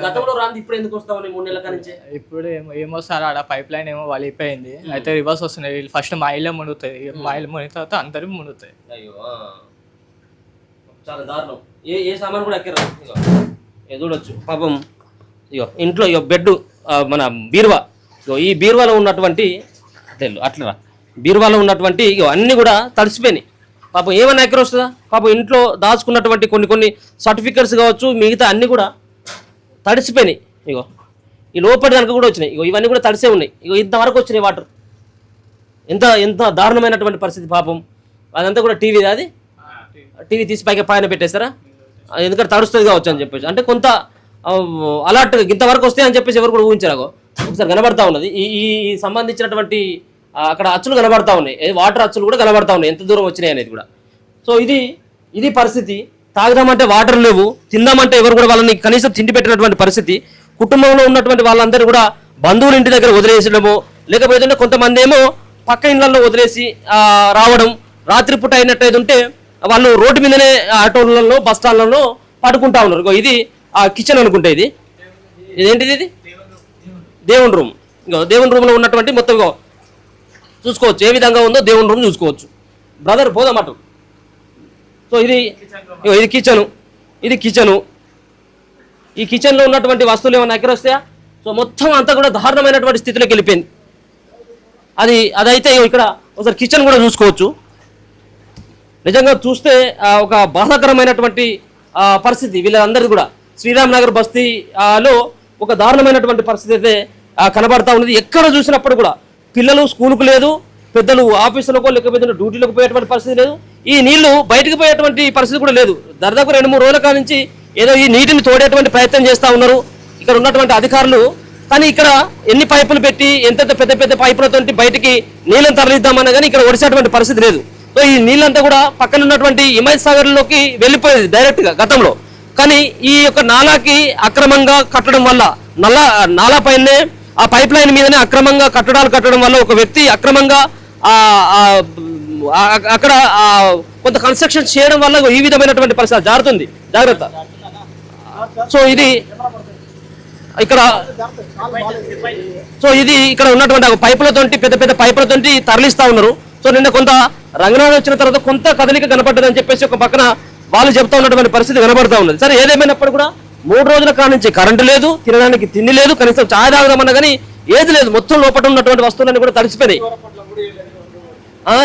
గతంలో రాంది ఇప్పుడు ఎందుకు వస్తా ఉన్నాయి 3 నెలల నుంచి? ఇప్పుడు ఏమో సార్ ఆడ పైప్ లైన్ ఏమో వలిపోయింది. అయితే రివర్స్ వస్తున్నాయి. ఫస్ట్ మా ఇల్లే మునుగుతాయి. మా ఇల్లు మునిగిన తర్వాత అందరూ మునుగుతాయి. అయ్యో చాలా దారుణం. ఏ సామాన్ కూడా ఎక్కరా? చూడొచ్చు పాపం. ఇంట్లో బెడ్, మన బీరువా, ఈ బీరువాలో ఉన్నటువంటి అట్లా బీరువాలో ఉన్నటువంటి అన్నీ కూడా తడిసిపోయినాయి. పాపం ఏమైనా ఎక్కడ వస్తుందా? పాపం ఇంట్లో దాచుకున్నటువంటి కొన్ని సర్టిఫికెట్స్ కావచ్చు, మిగతా అన్నీ కూడా తడిసిపోయినాయి. ఈ లోపలి దానికి కూడా వచ్చినాయి. ఇవన్నీ కూడా తడిసే ఉన్నాయి. ఇంతవరకు వచ్చినాయి వాటర్. ఎంత దారుణమైనటువంటి పరిస్థితి పాపం. అదంతా కూడా టీవీ తీసి పైన పెట్టేస్తారా? ఎందుకంటే తడుస్తుంది కావచ్చు అని చెప్పేసి. అంటే కొంత అలర్ట్ ఇంతవరకు వస్తాయి అని చెప్పేసి ఎవరు కూడా ఊహించరాగో. ఒకసారి కనబడతా ఉన్నది ఈ సంబంధించినటువంటి అక్కడ అచ్చులు కనబడతా ఉన్నాయి. వాటర్ అచ్చులు కూడా కనబడతా ఉన్నాయి ఎంత దూరం వచ్చినాయి అనేది కూడా. సో ఇది పరిస్థితి. తాగుదామంటే వాటర్ లేవు, తిందామంటే ఎవరు కూడా వాళ్ళని కనీసం తిండి పెట్టినటువంటి పరిస్థితి. కుటుంబంలో ఉన్నటువంటి వాళ్ళందరూ కూడా బంధువుల ఇంటి దగ్గర వదిలేసడము, లేకపోతే కొంతమంది ఏమో పక్క ఇళ్లలో వదిలేసి రావడం. రాత్రిపూట అయినట్టయితే ఉంటే వాళ్ళు రోడ్డు మీదనే ఆటోలలో, బస్ స్టాండ్లలో పడుకుంటా ఉన్నారు. ఇది ఆ కిచెన్ అనుకుంటే ఇదేంటిది? ఇది దేవుని రూమ్. దేవుని రూమ్లో ఉన్నటువంటి మొత్తం చూసుకోవచ్చు ఏ విధంగా ఉందో. దేవుని రూమ్ చూసుకోవచ్చు. బ్రదర్ పోదామటు. సో ఇది కిచెను. ఈ కిచెన్లో ఉన్నటువంటి వస్తువులు ఏమైనా ఎక్కడ వస్తాయా? సో మొత్తం అంతా కూడా దారుణమైనటువంటి స్థితిలోకి వెళ్ళిపోయింది. అదైతే ఇక్కడ ఒకసారి కిచెన్ కూడా చూసుకోవచ్చు. నిజంగా చూస్తే ఒక బాధాకరమైనటువంటి పరిస్థితి వీళ్ళందరిది కూడా. శ్రీరామ్ నగర్ బస్తీలో ఒక దారుణమైనటువంటి పరిస్థితి అయితే కనబడతా ఉన్నది. ఎక్కడ చూసినప్పుడు కూడా పిల్లలు స్కూల్కు లేదు, పెద్దలు ఆఫీసులకు లేకపోతే డ్యూటీలకు పోయేటువంటి పరిస్థితి లేదు. ఈ నీళ్లు బయటకు పోయేటువంటి పరిస్థితి కూడా లేదు. దాదాపు 2-3 రోజుల కాడ నుంచి ఏదో ఈ నీటిని తోడేటువంటి ప్రయత్నం చేస్తూ ఉన్నారు. ఇక్కడ ఉన్నటువంటి అధికారులు కానీ ఇక్కడ ఎన్ని పైపులు పెట్టి ఎంత పెద్ద పెద్ద పైపులతో బయటికి నీళ్ళని తరలిద్దామన్నా కానీ ఇక్కడ ఒడిసేటువంటి పరిస్థితి లేదు. సో ఈ నీళ్ళంతా కూడా పక్కన ఉన్నటువంటి హిమాయత్ సాగర్లోకి వెళ్ళిపోయేది డైరెక్ట్గా గతంలో. కానీ ఈ యొక్క నాలాకి అక్రమంగా కట్టడం వల్ల నాలా పైనే ఆ పైప్ లైన్ మీదనే అక్రమంగా కట్టడాలు కట్టడం వల్ల ఒక వ్యక్తి అక్రమంగా అక్కడ కొంత కన్స్ట్రక్షన్ చేయడం వల్ల ఈ విధమైనటువంటి పరిస్థితి జారుతుంది. జాగ్రత్త. సో ఇది ఇక్కడ ఉన్నటువంటి పైపులతోటి పెద్ద పెద్ద పైపులతోటి తరలిస్తా ఉన్నారు. సో నిన్న కొంత రంగనాథ్ వచ్చిన తర్వాత కొంత కదలిక కనపడ్డదని చెప్పేసి ఒక పక్కన వాళ్ళు చెప్తా ఉన్నటువంటి పరిస్థితి కనబడతా ఉన్నది. సరే ఏదేమైనప్పుడు కూడా 3 రోజుల కాడ నుంచి కరెంటు లేదు, తినడానికి తిండి లేదు, కనీసం ఛాయ్ తాగుదామన్నా కానీ ఏది లేదు. మొత్తం లోపల ఉన్నటువంటి వస్తువులన్నీ కూడా తడిసిపోయినాయి.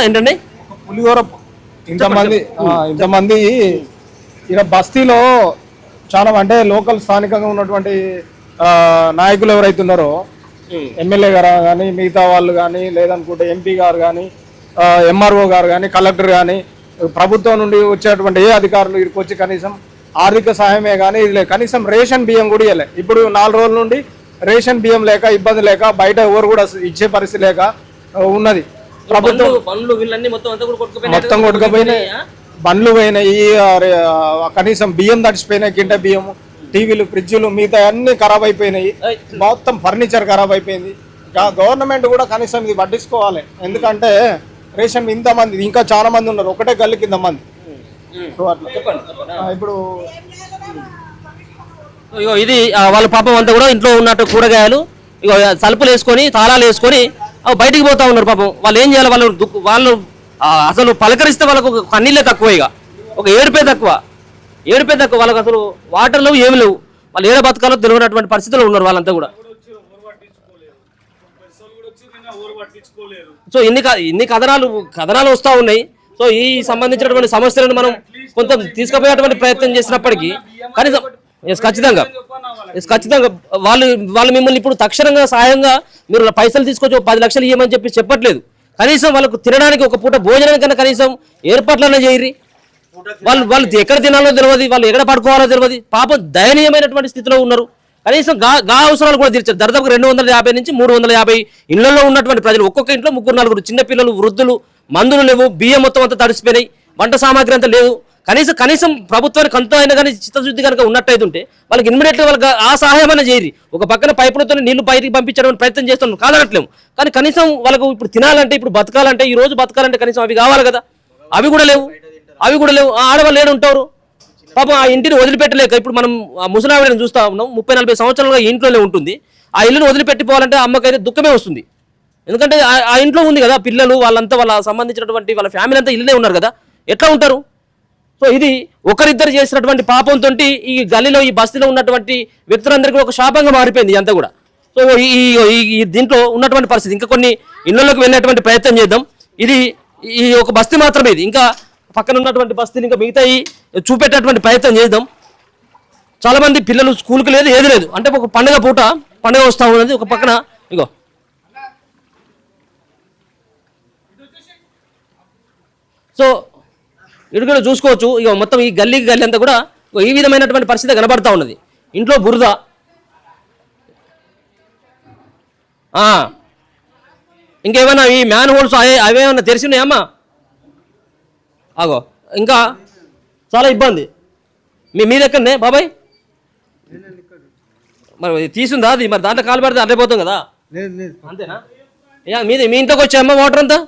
ఏంటండి పులిహోర ఇంతమంది ఇక్కడ బస్తీలో చాలా అంటే లోకల్ స్థానికంగా ఉన్నటువంటి నాయకులు ఎవరైతే ఉన్నారో ఎమ్మెల్యే గారు కానీ మిగతా వాళ్ళు కానీ లేదనుకుంటే ఎంపీ గారు కానీ ఎంఆర్ఓ గారు కానీ కలెక్టర్ కానీ ప్రభుత్వం నుండి వచ్చేటువంటి ఏ అధికారులు ఇక్కడికి వచ్చి కనీసం ఆర్థిక సహాయమే కానీ ఇది లేదు. కనీసం రేషన్ బియ్యం కూడా ఇవ్వలే. ఇప్పుడు 4 రోజుల నుండి రేషన్ బియ్యం లేక ఇబ్బంది లేక బయట ఎవరు కూడా ఇచ్చే పరిస్థితి లేక ఉన్నది. ప్రభుత్వం మొత్తం కొట్టుకుపోయినాయి, బండ్లు పోయినాయి, కనీసం బియ్యం తడిచిపోయినాయి, గింట బియ్యం, టీవీలు, ఫ్రిడ్జ్లు మిగతా అన్ని ఖరాబ్ అయిపోయినాయి, మొత్తం ఫర్నిచర్ ఖరాబ్ అయిపోయింది. గవర్నమెంట్ కూడా కనీసం ఇది పట్టించుకోవాలి. ఎందుకంటే రేషన్ ఇంతమంది ఇంకా చాలా మంది ఉన్నారు, ఒకటే గల్లి కింద మంది. సో అట్లా ఇప్పుడు ఇది వాళ్ళ పాపం అంతా కూడా ఇంట్లో ఉన్నట్టు కూరగాయలు సలుపులు వేసుకొని తాళాలు వేసుకొని బయటికి పోతా ఉన్నారు. పాపం వాళ్ళు ఏం చేయాలి? వాళ్ళు అసలు పలకరిస్తే వాళ్ళకు కన్నీళ్ళే తక్కువ, ఇక ఒక ఏడుపే తక్కువ వాళ్ళకు. అసలు వాటర్ లేవు, ఏమి లేవు. వాళ్ళు ఏడ బతకాలో తెలియనటువంటి పరిస్థితుల్లో ఉన్నారు వాళ్ళంతా కూడా. సో ఇన్ని కథనాలు వస్తూ ఉన్నాయి. సో ఈ సంబంధించినటువంటి సమస్యలను మనం కొంత తీసుకుపోయేటువంటి ప్రయత్నం చేసినప్పటికీ కనీసం ఖచ్చితంగా వాళ్ళు మిమ్మల్ని ఇప్పుడు తక్షణంగా సహాయంగా మీరు పైసలు తీసుకొచ్చి 10 లక్షలు ఇవ్వమని చెప్పట్లేదు. కనీసం వాళ్ళకు తినడానికి ఒక పూట భోజనానికన్నా కనీసం ఏర్పాట్లన్నా చేయరి. వాళ్ళు ఎక్కడ తినాలో తెలియదు, వాళ్ళు ఎక్కడ పడుకోవాలో తెలియదు. పాపం దయనీయమైనటువంటి స్థితిలో ఉన్నారు. కనీసం గా అవసరాలు కూడా తీర్చారు. దాదాపు 250 నుంచి 350 ఇళ్లలో ఉన్నటువంటి ప్రజలు, ఒక్కొక్క ఇంట్లో 3-4 చిన్నపిల్లలు, వృద్ధులు, మందులు లేవు, బియ్యం మొత్తం అంతా తడిసిపోయినాయి, వంట సామాగ్రి అంతా లేదు. కనీసం ప్రభుత్వానికి అంతా అయినా కానీ చిత్తశుద్ధి కనుక ఉన్నట్టయితుంటే వాళ్ళకి ఇమ్మీడియట్గా వాళ్ళకి ఆ సహాయం అయినా చేయరు. ఒక పక్కన పైపులతో నీళ్లు బయటికి పంపించడానికి ప్రయత్నం చేస్తున్నాం, కాదనట్లేము. కానీ కనీసం వాళ్ళకు ఇప్పుడు తినాలంటే, ఇప్పుడు బతకాలంటే, ఈ రోజు బతకాలంటే కనీసం అవి కావాలి కదా. అవి కూడా లేవు. ఆడవాళ్ళు ఏడు ఉంటారు పాపం. ఆ ఇంటిని వదిలిపెట్టలేక ఇప్పుడు మనం ముసలావిడని చూస్తా ఉన్నాం. 30-40 సంవత్సరాలుగా ఇంట్లోనే ఉంటుంది. ఆ ఇల్లుని వదిలిపెట్టిపోవాలంటే అమ్మకైతే దుఃఖమే వస్తుంది. ఎందుకంటే ఆ ఇంట్లో ఉంది కదా పిల్లలు, వాళ్ళంతా వాళ్ళ సంబంధించినటువంటి వాళ్ళ ఫ్యామిలీ అంతా ఇల్లునే ఉన్నారు కదా, ఎట్లా ఉంటారు? సో ఇది ఒకరిద్దరు చేసినటువంటి పాపంతో ఈ గల్లీలో, ఈ బస్తీలో ఉన్నటువంటి వ్యక్తులందరికీ ఒక శాపంగా మారిపోయింది అంతా కూడా. సో ఈ దీంట్లో ఉన్నటువంటి పరిస్థితి ఇంకా కొన్ని ఇళ్లలోకి వెళ్ళేటువంటి ప్రయత్నం చేద్దాం. ఈ ఒక బస్తీ మాత్రమే ఇది, ఇంకా పక్కన ఉన్నటువంటి బస్తీలు ఇంకా మిగతా చూపెట్టేటువంటి ప్రయత్నం చేద్దాం. చాలా మంది పిల్లలు స్కూల్కి లేదు, ఏది లేదు. అంటే ఒక పండుగ వస్తూ ఉన్నది. ఒక పక్కన ఇగో సో ఇడుగులో చూసుకోవచ్చు. ఇక మొత్తం ఈ గల్లీ అంతా కూడా ఈ విధమైనటువంటి పరిస్థితి కనబడతా ఉన్నది. ఇంట్లో బురద, ఇంకేమైనా ఈ మ్యాన్ హోల్స్ అవేమన్నా తెరిచినాయమ్మా? ఇంకా చాలా ఇబ్బంది. మీ దగ్గరనే బాబాయ్ మరి తీసుందా అది? మరి దాంట్లో కాలు పడితే అట్లే పోతాం కదా, అంతేనా? మీ ఇంట్లోకి వచ్చాయమ్మా వాటర్ అంతా?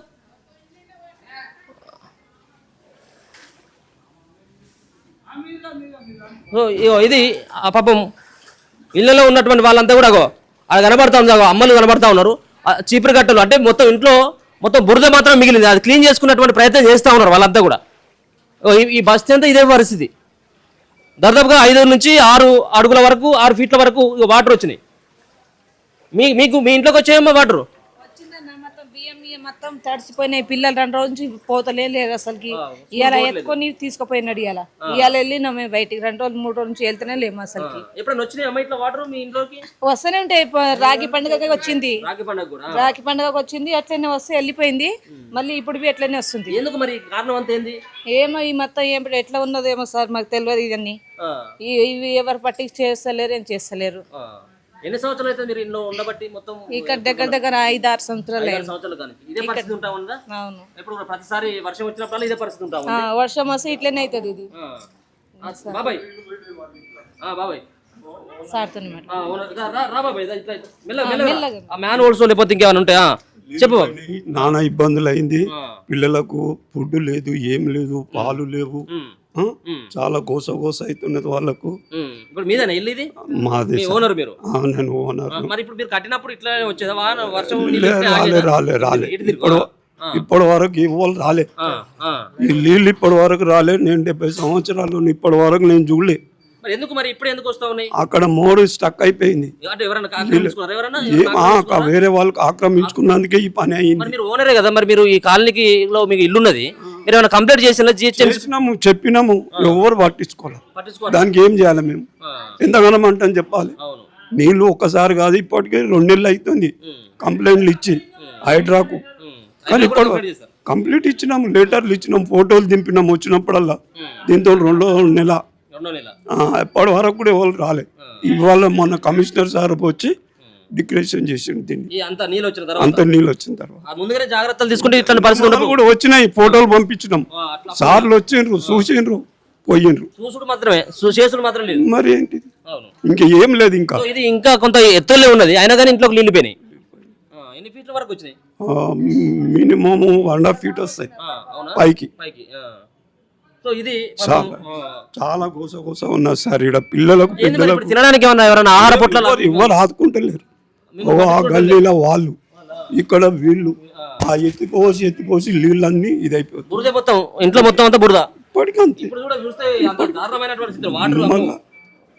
ఇది పాపం ఇళ్ళలో ఉన్నటువంటి వాళ్ళంతా కూడా అది కనబడతా ఉంది. అమ్మలు కనబడతా ఉన్నారు. చీపురు కట్టలు అంటే మొత్తం ఇంట్లో మొత్తం బురద మాత్రం మిగిలింది. అది క్లీన్ చేసుకున్నటువంటి ప్రయత్నం చేస్తూ ఉన్నారు వాళ్ళంతా కూడా. ఈ బస్తీ అంతా ఇదే పరిస్థితి. దాదాపుగా 5 నుంచి 6 అడుగుల వరకు, 6 ఫీట్ల వరకు వాటర్ వచ్చినాయి. మీకు మీ ఇంట్లోకి వచ్చాయమ్మా వాటర్? మొత్తం తడిసిపోయినాయి. పిల్లలు 2 రోజుల నుంచి పోతలేదు అసలుకి. ఇవాళ ఎత్తుకొని తీసుకుపోయినాడు. ఇవాళ వెళ్ళినా మేము బయటికి 2 రోజులు 3 రోజుల నుంచి వెళ్తూనే లేము అసలుకి. వస్తూనే ఉంటాయి. రాఖీ పండుగకి వచ్చింది, రాఖీ పండుగకి వచ్చింది, అట్లనే వస్తే వెళ్ళిపోయింది. మళ్ళీ ఇప్పుడు అట్లనే వస్తుంది. ఎందుకు మరి? కారణం అంత ఏంది? ఏమో ఈ మొత్తం ఎట్లా ఉన్నదేమో సార్, మాకు తెలియదు. ఇవన్నీ ఇవి ఎవరు పట్టించి చేస్తలేరు, ఏం చేస్తలేరు. ఎన్ని సంవత్సరాలు అయితే మీరు ఇంట్లో ఉండబట్టి మొత్తం ఇక్కడ దగ్గర దగ్గర 5-6 సంవత్సరాలు 5 సంవత్సరాలు కానీ ఇదే పరిస్థితి ఉంటా ఉందా? అవును. ఎప్పుడు ప్రతిసారి వర్షం వచ్చినప్పుడు ఇదే పరిస్థితి ఉంటా ఆ, వర్షం వస్తే ఇట్లనే అవుతుంది ఇది బాబాయ్ బాబాయ్ సార్తో రా బాబాయ్ ఇట్లా మెల్లగా ఆ మ్యాన్ హోల్స్ లేకపోతే ఇంకేమైనా ఉంటాయా చెప్పు బాబు. నానా ఇబ్బందులు అయింది. పిల్లలకు ఫుడ్ లేదు, ఏం లేదు, పాలు లేవు. చాలా గోస అవుతున్నది వాళ్ళకు. ఇప్పుడు మీదేనా ఇల్లు ఇది? మాది ఓనర్ మీరు? నేను ఓనర్. మరి ఇప్పుడు మీరు కట్టినప్పుడు ఇట్లా వచ్చేదా వర్షం? రాలే ఇప్పటి వరకు ఇవ్వాలి రాలే. ఈ నీళ్ళు ఇప్పటి వరకు రాలే. నేను 70 సంవత్సరాలు ఇప్పటి వరకు నేను చూడలే. ఎందుకు మరి ఇప్పుడు ఎందుకు వస్తా ఉన్నాయి? అక్కడ మోరు స్టక్ అయిపోయింది. వేరే వాళ్ళకి ఆక్రమించుకున్నందుకే ఈ పని అయింది. మీరు ఓనరే కదా, మరి మీరు ఈ కాలనీకి మీకు ఇల్లు ఉన్నది, మీరు ఏమైనా కంప్లైంట్ చేసినాము, చెప్పినాము, ఎవరు పట్టించుకోవాలి. దానికి ఏం చేయాలి మేము? ఎంతగానో అంటాం చెప్పాలి. నీళ్ళు ఒక్కసారి కాదు, ఇప్పటికే 2 నెలలు అవుతుంది కంప్లైంట్లు ఇచ్చి హైడ్రాకు. కానీ ఇప్పుడు కంప్లీట్ ఇచ్చినాము, లెటర్లు ఇచ్చినాం, ఫోటోలు దింపినాము వచ్చినప్పుడల్లా. దీంతో 2వ నెల ఎప్పటి వరకు కూడా ఎవరు రాలే. ఇవాళ మొన్న కమిషనర్ సార్ వచ్చి డిక్లరేషన్ చేసిండు దీన్ని. అంత నీళ్ళు వచ్చిన తర్వాత జాగ్రత్తలు తీసుకుంటే ఇట్లాంటి పరిస్థితులు కూడా వచ్చినాయి. ఫోటోలు పంపించినాం, సార్లు వచ్చిండ్రు, చూసిండ్రు, పోయిండ్రు. మరి ఏంటి, ఇంకా ఏం లేదు. ఇంకా ఇది ఇంకా కొంత ఎత్తులే ఉన్నది, అయినా కానీ ఇంట్లోకి నీళ్ళు పోయినాయి. ఎన్ని ఫీట్ల వరకు వచ్చినాయి? మినిమం 1.5 feet వస్తాయి పైకి. ఇది చాలా గోస ఉన్నది సార్. ఇక్కడ పిల్లలకు తినడానికి ఎవరైనా ఆహార పొట్లాలు ఎవరు ఆదుకుంటలేరు. ఆ గల్లీలో వాళ్ళు, ఇక్కడ వీళ్ళు, ఆ ఎత్తిపోసి నీళ్ళన్నీ ఇదైపోతుంది. బురద మొత్తం, ఇంట్లో మొత్తం అంతా బురద. ఇప్పటికీ అంతే.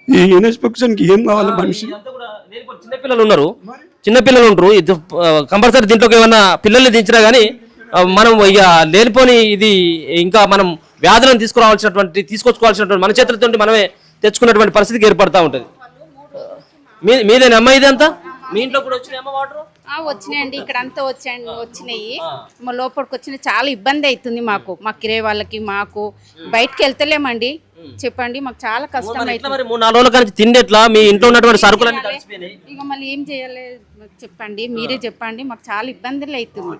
ఈ ఇన్స్పెక్షన్ కి ఏం కావాలి మనిషి? చిన్నపిల్లలు ఉన్నారు, చిన్నపిల్లలు ఉంటారు. ఇది కంపల్సరీ దీంట్లోకి ఏమన్నా పిల్లల్ని దించినా కానీ మనం ఇక లేనిపోని ఇది ఇంకా మనం వ్యాధులను తీసుకొచ్చుకోవాల్సినటువంటి మన చేతులతో మనమే తెచ్చుకున్నటువంటి పరిస్థితికి ఏర్పడతా ఉంటుంది. మీదేనా అమ్మ ఇదంతా? మీ ఇంట్లో కూడా వచ్చినాయి అమ్మ వాటర్? వచ్చినాయండి, ఇక్కడ అంతా వచ్చినాయి. మా లోపలికి వచ్చిన చాలా ఇబ్బంది అవుతుంది మాకు, మా కిరాయి వాళ్ళకి, మాకు బయటకు వెళ్తలేమండి. చెప్పండి, మాకు చాలా కష్టం అవుతుంది. 3-4 రోజుల కానీ తిండి ఎట్లా? మీ ఇంట్లో ఉన్నటువంటి సరుకులు ఇక మళ్ళీ ఏం చేయాలి చెప్పండి, మీరే చెప్పండి. మాకు చాలా ఇబ్బందులు అవుతుంది.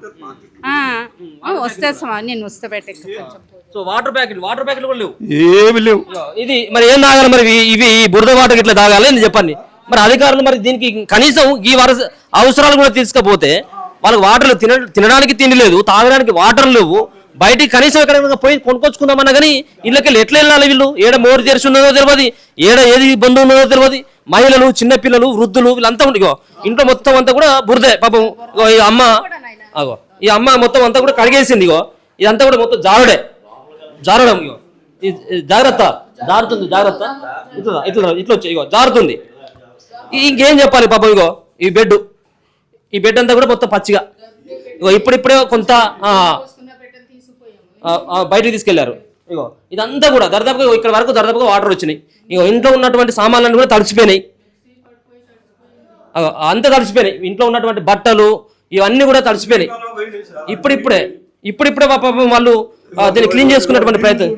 నేను వస్తా బయటకు. వాటర్ ప్యాకెట్లు కూడా లేవు, ఏమి లేవు. ఇది మరి ఏం తాగాలి మరి? ఇవి బురద వాటర్ ఇట్లా తాగాలి అని చెప్పండి. మరి అధికారులు మరి దీనికి కనీసం ఈ అవసరాలు కూడా తీసుకపోతే వాళ్ళకి వాటర్ తినడానికి తిండి లేదు, తాగడానికి వాటర్ లేవు. బయటికి కనీసం ఎక్కడ పోయి కొనుక్కొచ్చుకుందామన్నా కానీ ఇళ్ళకెళ్ళి ఎట్లా వెళ్ళాలి వీళ్ళు? ఏడ మోరు తెరిచి ఉన్నదో తెలియదు, ఏడ ఏది ఇబ్బంది ఉన్నదో తెలియదు. మహిళలు, చిన్నపిల్లలు, వృద్ధులు వీళ్ళంతా ఉండి ఇంట్లో మొత్తం అంతా కూడా బురదే. పాపం ఈ అమ్మ మొత్తం అంతా కూడా కడిగేసింది. ఇదంతా కూడా మొత్తం జారడం. జాగ్రత్త, జారుతుంది. ఇట్లా వచ్చి జారుతుంది. ఇంకేం చెప్పాలి పాపం? ఈ బెడ్ అంతా కూడా మొత్తం పచ్చిగా. ఇప్పుడిప్పుడే కొంత బయటకు తీసుకెళ్లారు. ఇదంతా కూడా దర్దాపుగా ఇక్కడ వరకు వాటర్ వచ్చినాయి. ఇంట్లో ఉన్నటువంటి సామాన్లన్నీ కూడా తడిచిపోయినాయి, అంతా తడిచిపోయినాయి. ఇంట్లో ఉన్నటువంటి బట్టలు ఇవన్నీ కూడా తడిచిపోయినాయి. ఇప్పుడిప్పుడే పాపం వాళ్ళు దీన్ని క్లీన్ చేసుకున్నటువంటి ప్రయత్నం.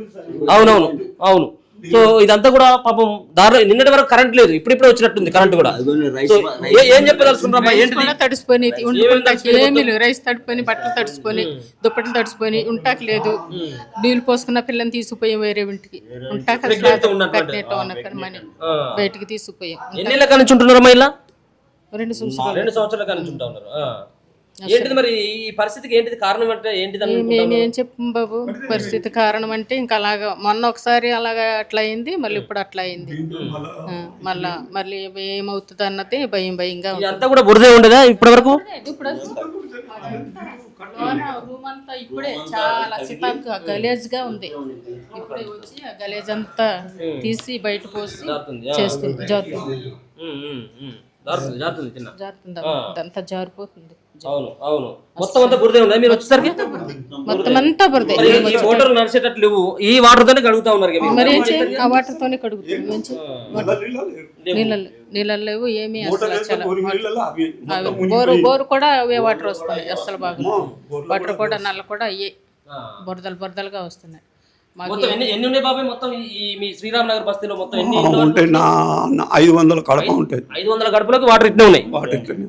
అవును. సో ఇదంతా కూడా పాపం దారిలో నిన్నటి వరకు కరెంట్ లేదు, ఇప్పుడిప్పుడే వచ్చినట్టుంది కరెంట్ కూడా. ఏం చెప్పదలుచుకున్నారమ్మా? తడిసిపోయినాయి, ఏమీ లేవు. రైస్ తడిపోయి, బట్టలు తడిసిపోయి, దుప్పట్లు తడిసిపోయి, ఉంటాకు లేదు. నీళ్ళు పోసుకున్న పిల్లని తీసుకుపోయాం వేరే ఇంటికి. ఉంటాక బయటికి తీసుకుపోయాం. ఎన్ని నెలల నుంచి ఉంటున్నారమ్మా ఇలా? 2 సంవత్సరాలు. 2 సంవత్సరాల నుంచి ఉంటా ఉన్నారు. ఏంటిది మరి ఈ పరిస్థితికి ఏంటిది కారణం? అంటే ఏంటిది? మేమేం చెప్పం బాబు, పరిస్థితి కారణం అంటే ఇంకా అలాగా మొన్న ఒకసారి అలాగా అట్లా అయింది, మళ్ళీ ఇప్పుడు అట్లా అయింది. మళ్ళీ ఏమవుతుంది అన్నది భయంగా. అంతా కూడా బురదే ఉండదా ఇప్పటి వరకు? రూమ్ అంతా ఇప్పుడే చాలా చితాకు గలేజ్ గా ఉంది. ఇప్పుడే వచ్చి ఆ గలేజ్ అంతా తీసి బయట పోసి చేస్తుంది. జారుతుంది, జారిపోతుంది. మొత్తం అంతా బురదే ఉందా మీరు వచ్చేసరికి? మొత్తం అంతా బురదే. మోటార్లు నడిచేటట్లు లేవు, ఈ వాటర్ తోనే కడుగుతా ఉన్నారు. మరి ఏం చేయాలి? ఆ వాటర్ తోనే కడుగుతాం. నీళ్ళ లేవు ఏమీ. అసలు బోరు కూడా అవే వాటర్ వస్తున్నాయి. అసలు బాగా వాటర్ కూడా నల్ల కూడా అయ్యే బురదలుగా వస్తున్నాయి. మొత్తం ఎన్ని ఉన్నాయి బాబాయ్ మొత్తం ఈ మీ శ్రీరామ్ నగర్ బస్తీలో మొత్తం ఎన్ని ఉంటాయి నా 500 కడప ఉంటాయి. 500 గడపలకు వాటర్ ఇట్నే ఉన్నాయి. వాటి ఇట్లనే.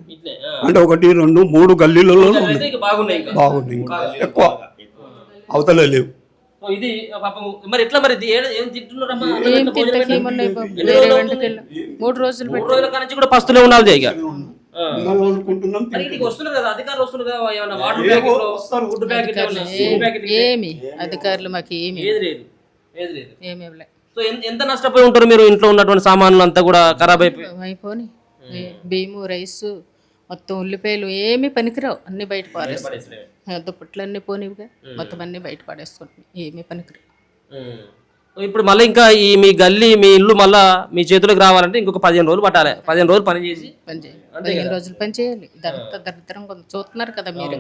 అంటే 1, 2, 3 గల్లీలలో ఉన్నాయి. ఇక బాగున్నాయి ఇంకా. బాగున్నాయి, ఇంకా ఎక్కువ అవతలే లేవు. సో ఇది పాపం మరి ఎట్లా మరి ఇది ఏం తింటున్నారమ్మా? ఏం తింటకి ఏమున్నాయి బాబు, వేరే వంటకెళ్ళి 3 రోజులు 3 రోజుల కాడ నుంచి కూడా పస్తులే ఉండాలి ఇక. అనుకుంటున్నాం. మరి ఇక్కడికి వస్తున్నారు కదా అధికారులు, వస్తున్నారు కదా, ఏమన్నా వాటర్ ప్యాకెట్లు, ఫుడ్ ప్యాకెట్ ఏమి అధికారులు మాకు ఏమి ఏది లేదు, ఏది లేదు. ఏమి ఇవ్వలే. సో ఎంత నష్టపోయి ఉంటారు మీరు? ఇంట్లో ఉన్నటువంటి సామాన్లు అంతా కూడా ఖరాబ్ అయిపోయి బియ్యము, రైసు, మొత్తం ఉల్లిపాయలు ఏమి పనికిరావు, అన్ని బయట పారేస్తాం. దుప్పట్లు అన్ని పోనివిగా మొత్తం అన్ని బయట పడేసుకుంటున్నాం, ఏమి పనికిరావు. ఇప్పుడు మళ్ళీ ఇంకా ఈ మీ గల్లీ మీ ఇల్లు మళ్ళా మీ చేతులకు రావాలంటే ఇంకొక 15 రోజులు పట్టాలి. 15 రోజులు పని చేసి పని చేయాలి, 15 రోజులు పని చేయాలి. దరిద్రం కొంత చూస్తున్నారు కదా మీరు,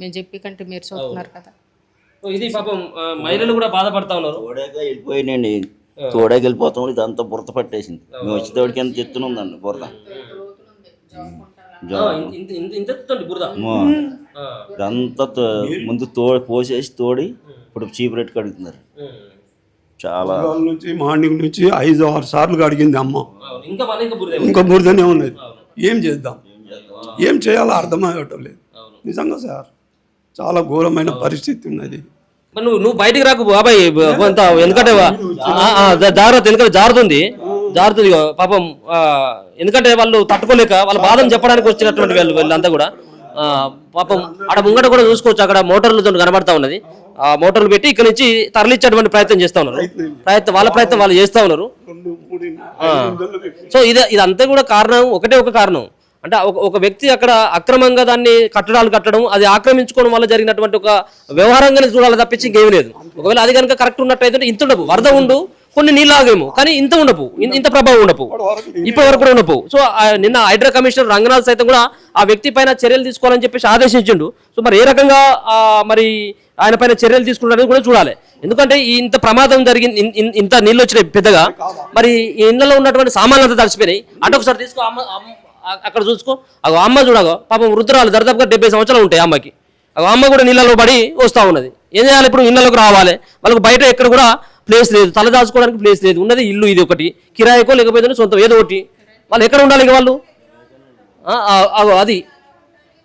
మేము చెప్పి కంటే మీరు చూస్తున్నారు కదా. ఇది పాపం మహిళలు కూడా బాధపడతా ఉన్నారు. తోడాక వెళ్ళిపోయినండి, తోడాకి వెళ్ళిపోతాం. ఇదంతా బురద పట్టేసింది. మేము వచ్చేటోడికి ఎంత ఎత్తునుందండి బురద. ఇదంతా ముందు పోసేసి తోడి ఇప్పుడు చీప్ రేట్ కడుగుతున్నారు. చాలా నుంచి మార్నింగ్ నుంచి 5-6 సార్లు కడిగింది అమ్మ. ఇంకా బురదనే ఉన్నది. ఏం చేద్దాం, ఏం చేయాలో అర్థం అవ్వటం లేదు నిజంగా సార్. చాలా ఘోరమైన పరిస్థితి ఉన్నది. నువ్వు బయటికి రాకు బాబాయ్ కొంత, ఎందుకంటే జాగ్రత్త, ఎందుకంటే జారుతుంది పాపం. ఎందుకంటే వాళ్ళు తట్టుకోలేక వాళ్ళ బాధను చెప్పడానికి వచ్చినటువంటి వీళ్ళంతా కూడా పాపం అక్కడ ముంగట కూడా చూసుకోవచ్చు. అక్కడ మోటార్లతో కనబడతా ఉన్నది. ఆ మోటార్లు పెట్టి ఇక్కడ నుంచి తరలించేటువంటి ప్రయత్నం చేస్తా ఉన్నారు. వాళ్ళ ప్రయత్నం వాళ్ళు చేస్తా ఉన్నారు. సో ఇదంతా కూడా కారణం ఒక కారణం అంటే ఒక వ్యక్తి అక్కడ అక్రమంగా దాన్ని కట్టడాలు కట్టడం, అది ఆక్రమించుకోవడం వల్ల జరిగినటువంటి ఒక వ్యవహారంగానే చూడాలి తప్పించి ఇంకేమీ లేదు. ఒకవేళ అది కనుక కరెక్ట్ ఉన్నట్టయితే ఇంత ఉండవు, వరద ఉండు, కొన్ని నీళ్ళు ఆగేమో, కానీ ఇంత ఉండపు, ఇంత ప్రభావం ఉండపు, ఇప్పటి వరకు కూడా ఉండపు. సో నిన్న హైడ్రా కమిషనర్ రంగనాథ్ సైతం కూడా ఆ వ్యక్తి పైన చర్యలు తీసుకోవాలని చెప్పేసి ఆదేశించిండు. సో మరి ఏ రకంగా మరి ఆయన పైన చర్యలు తీసుకుంటారనేది కూడా చూడాలి. ఎందుకంటే ఇంత ప్రమాదం జరిగింది, ఇంత నీళ్ళు వచ్చినాయి పెద్దగా, మరి ఈ ఇళ్లలో ఉన్నటువంటి సామాన్లు అంతా తడిచిపోయినాయి. అటు ఒకసారి తీసుకో, అక్కడ చూసుకో, అమ్మ చూడగో పాపం వృద్ధురాలు, దాదాపుగా 70 సంవత్సరాలు ఉంటాయి అమ్మకి. అమ్మ కూడా నీళ్ళలో పడి వస్తూ ఉన్నది. ఏం చేయాలి ఇప్పుడు? ఇళ్లలోకి రావాలి, వాళ్ళకి బయట ఎక్కడ కూడా ప్లేస్ లేదు, తల దాచుకోవడానికి ప్లేస్ లేదు. ఉన్నది ఇల్లు ఇది ఒకటి, కిరాయికో లేకపోతే సొంతం ఏదో ఒకటి. వాళ్ళు ఎక్కడ ఉండాలి ఇక వాళ్ళు? అది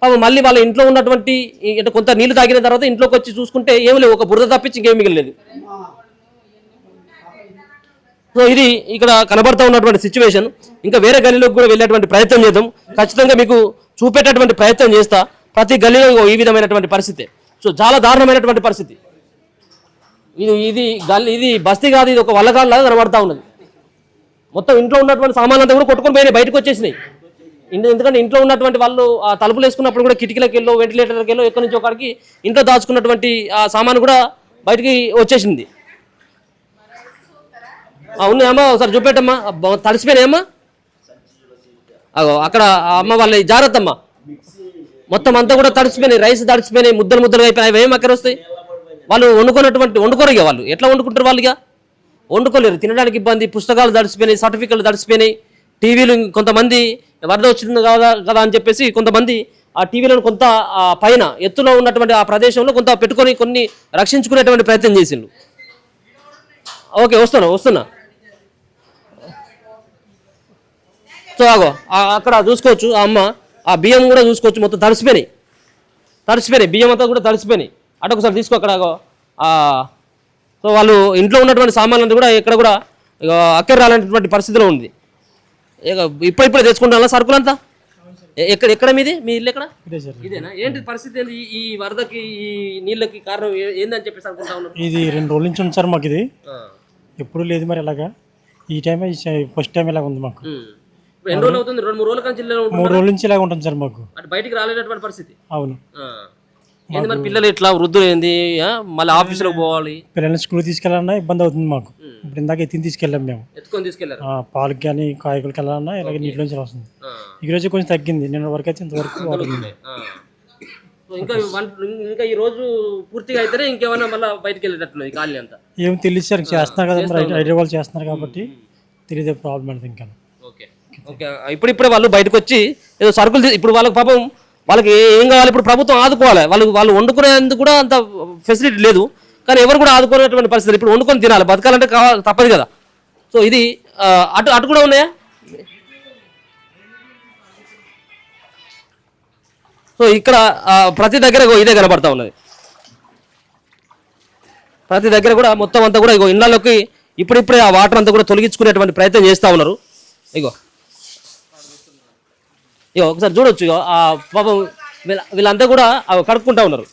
పాపం మళ్ళీ వాళ్ళ ఇంట్లో ఉన్నటువంటి కొంత నీళ్లు తాగిన తర్వాత ఇంట్లోకి వచ్చి చూసుకుంటే ఏమి లేవు, ఒక బురద తప్పించి ఇంకేం మిగలేదు. సో ఇది ఇక్కడ కనబడుతూ ఉన్నటువంటి సిచ్యువేషన్. ఇంకా వేరే గల్లీలోకి కూడా వెళ్ళేటువంటి ప్రయత్నం చేద్దాం. ఖచ్చితంగా మీకు చూపేటటువంటి ప్రయత్నం చేస్తా. ప్రతి గల్లీలో ఈ విధమైనటువంటి పరిస్థితి. సో చాలా దారుణమైనటువంటి పరిస్థితి. ఇది బస్తీ కాదు, ఇది ఒక వల్లగాల్లాగా కనబడతా ఉన్నది. మొత్తం ఇంట్లో ఉన్నటువంటి సామాన్లు అంతా కూడా కొట్టుకొని పోయినాయి, బయటకు వచ్చేసినాయి. ఎందుకంటే ఇంట్లో ఉన్నటువంటి వాళ్ళు ఆ తలుపులు వేసుకున్నప్పుడు కూడా కిటికీలకు వెళ్ళో, వెంటిలేటర్కి వెళ్ళో, ఎక్కడి నుంచి ఒకడికి ఇంట్లో దాచుకున్నటువంటి ఆ సామాను కూడా బయటికి వచ్చేసింది. ఉన్నాయమ్మా, ఒకసారి చూపెట్టమ్మా, తడిసిపోయినాయమ్మా. అక్కడ అమ్మ వాళ్ళ జాగ్రత్త అమ్మా, మొత్తం అంతా కూడా తడిసిపోయినాయి, రైస్ తడిసిపోయినాయి, ముద్దలుగా అయిపోయినాయి. ఏం అక్కడ వస్తాయి? వాళ్ళు వండుకోరు ఇక. వాళ్ళు ఎట్లా వండుకుంటారు? వాళ్ళు ఇక వండుకోలేరు, తినడానికి ఇబ్బంది. పుస్తకాలు తడిసిపోయినాయి, సర్టిఫికెట్లు తడిసిపోయినాయి, టీవీలు కొంతమంది వరద వచ్చింది కదా అని చెప్పేసి కొంతమంది ఆ టీవీలను కొంత పైన ఎత్తులో ఉన్నటువంటి ఆ ప్రదేశంలో కొంత పెట్టుకొని కొన్ని రక్షించుకునేటువంటి ప్రయత్నం చేసిండు. ఓకే, వస్తున్నా. సో అక్కడ చూసుకోవచ్చు, ఆ అమ్మ ఆ బియ్యం కూడా చూసుకోవచ్చు, మొత్తం తడిసిపోయినాయి, బియ్యం అంతా కూడా తడిసిపోయినాయి. అటు ఒకసారి తీసుకో అక్కడ. సో వాళ్ళు ఇంట్లో ఉన్నటువంటి సామాన్లు కూడా ఎక్కడ కూడా అక్కర రాలనేటువంటి పరిస్థితిలో ఉంది. ఇప్పుడే తెచ్చుకుంటారా సరుకులంతా? ఎక్కడ మీది? మీ ఇల్లు ఎక్కడ? ఇదేనా? ఏంటి పరిస్థితి? ఏంటి ఈ వరదకి, ఈ నీళ్ళకి కారణం ఏందని చెప్పేసి అనుకుంటా ఉన్నాం. ఇది 2 రోజుల నుంచి ఉంది సార్ మాకు. ఇది ఎప్పుడు లేదు మరి ఇలాగా. ఈ టైం ఫస్ట్ టైం ఇలాగ ఉంది మాకు. ఎన్ని రోజులు అవుతుంది? 2-3 రోజుల నుంచి 3 రోజుల నుంచి ఇలాగ ఉంటుంది సార్ మాకు. అంటే బయటికి రాలేనటువంటి పరిస్థితి. అవును. ఏంది మరి పిల్లలు ఇట్లా వృద్ధులు ఏంది, మళ్ళీ ఆఫీసులోకి పోవాలి, పిల్లల్ని స్కూల్ తీసుకెళ్ళాలన్నా ఇబ్బంది అవుతుంది మాకు. ఇప్పుడు ఇందాక తీసుకెళ్ళాం మేము, ఎత్తుకొని తీసుకెళ్ళారు. పాలకి కానీ కాయగూరకి వెళ్ళాలన్నా ఇలాగ నీటిలోంచి వస్తుంది. ఈ రోజు కొంచెం తగ్గింది, నిన్న వరకు అయితే ఇంతవరకు ఇంకా ఈ రోజు పూర్తిగా అయితేనే ఇంకేమన్నా మళ్ళీ బయటకు వెళ్ళేటట్టు కాలనీ అంతా. ఏం తెలియదు సార్, చేస్తున్నారు కదా మరి, హైదరాబాద్ చేస్తున్నారు కాబట్టి తెలియదు ప్రాబ్లం అంటే. ఇంకా ఓకే, ఇప్పుడే వాళ్ళు బయటకు వచ్చి ఏదో సరుకులు ఇప్పుడు వాళ్ళకి పాపం వాళ్ళకి ఏం కావాలి ఇప్పుడు ప్రభుత్వం ఆదుకోవాలి. వాళ్ళు వండుకునేందుకు కూడా అంత ఫెసిలిటీ లేదు. కానీ ఎవరు కూడా ఆదుకునేటువంటి పరిస్థితి. ఇప్పుడు వండుకొని తినాలి, బతకాలంటే తప్పదు కదా. సో ఇది అటు అటు కూడా ఉన్నాయా? సో ఇక్కడ ప్రతి దగ్గర ఇదే కనబడతా ఉన్నది. ప్రతి దగ్గర కూడా మొత్తం అంతా కూడా ఇగో ఇళ్ళలోకి ఇప్పుడిప్పుడే ఆ వాటర్ అంతా కూడా తొలగించుకునేటువంటి ప్రయత్నం చేస్తూ ఉన్నారు. ఇగో ఒకసారి చూడొచ్చు. ఇగో ఆ పాపం వీళ్ళంతా కూడా కడుక్కుంటా ఉన్నారు.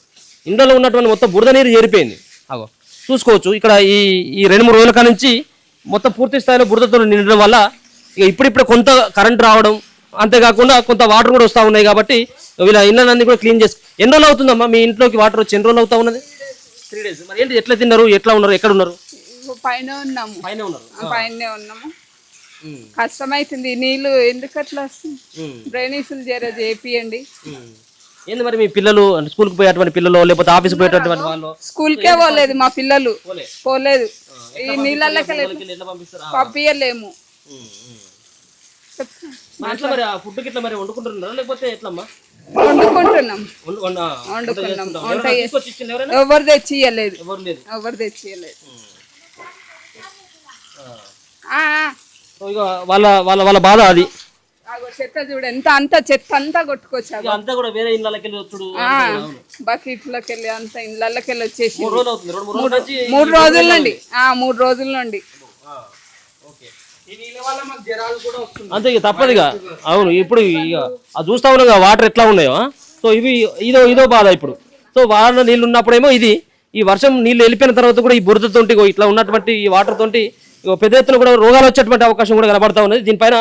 ఇంట్లో ఉన్నటువంటి మొత్తం బురద నీరు చేరిపోయింది. అగో చూసుకోవచ్చు. ఇక్కడ ఈ 2-3 రోజుల కాడ నుంచి మొత్తం పూర్తి స్థాయిలో బురదతో నిండడం వల్ల ఇక ఇప్పుడిప్పుడే కొంత కరెంట్ రావడం, అంతేకాకుండా కొంత వాటర్ కూడా వస్తూ ఉన్నాయి. కాబట్టి వీళ్ళ ఇళ్ళన్నీ కూడా క్లీన్ చేసి ఎన్ని రోజులు అవుతుందమ్మా మీ ఇంట్లోకి వాటర్ వచ్చి? ఎన్ని రోజులు అవుతా ఉన్నది? 3 days. మరి ఏంటి, ఎట్లా తిన్నారు, ఎట్లా ఉన్నారు, ఎక్కడ ఉన్నారు? పైన ఉన్నాము. పైన ఉన్నాము. కష్టమైతుంది. నీళ్లు ఎందుకు అట్లా వస్తుంది? డ్రైనేజీలు చేపియండి. ఏంది మరి మీ పిల్లలు స్కూల్కి పోయేటువంటి పిల్లలు లేకపోతే ఆఫీస్కి పోయేటటువంటి వాళ్ళు? స్కూల్కే పోలేదు మా పిల్లలు, పోలేదు. ఈ నీళ్ళకి పంపించలేము. మరి ఫుడ్ గిట్లా మరి వండుకుంటున్నారా లేకపోతే ఎట్లమ్మా? వండుకుంటున్నాం. ఎవరు తెచ్చియలేదు. వాళ్ళ వాళ్ళ వాళ్ళ బాధ అది. చెత్త చూడు అంత చెత్త అంతా కొట్టుకొచ్చారు. అంతా కూడా వేరే ఇళ్ళకి వెళ్ళి వచ్చుడు, బకెట్లకి వెళ్ళి అంత ఇళ్ళకి వెళ్ళి వచ్చేసి 3 రోజులు అవుతుంది. 3 రోజుల నుండి 3 రోజుల నుండి అంతే ఇక తప్పదుగా. అవును, ఇప్పుడు ఇక అది చూస్తా ఉన్నాగా వాటర్ ఎట్లా ఉన్నాయో. సో ఇదో బాధ ఇప్పుడు. సో వాటర్ నీళ్ళు ఉన్నప్పుడేమో ఇది, ఈ వర్షం నీళ్ళు వెళ్ళిపోయిన తర్వాత కూడా ఈ బురదతోటి ఇట్లా ఉన్నటువంటి ఈ వాటర్ తోటి పెద్ద ఎత్తున కూడా రోగాలు వచ్చేటువంటి అవకాశం కూడా కనబడతా ఉన్నది. దీనిపైన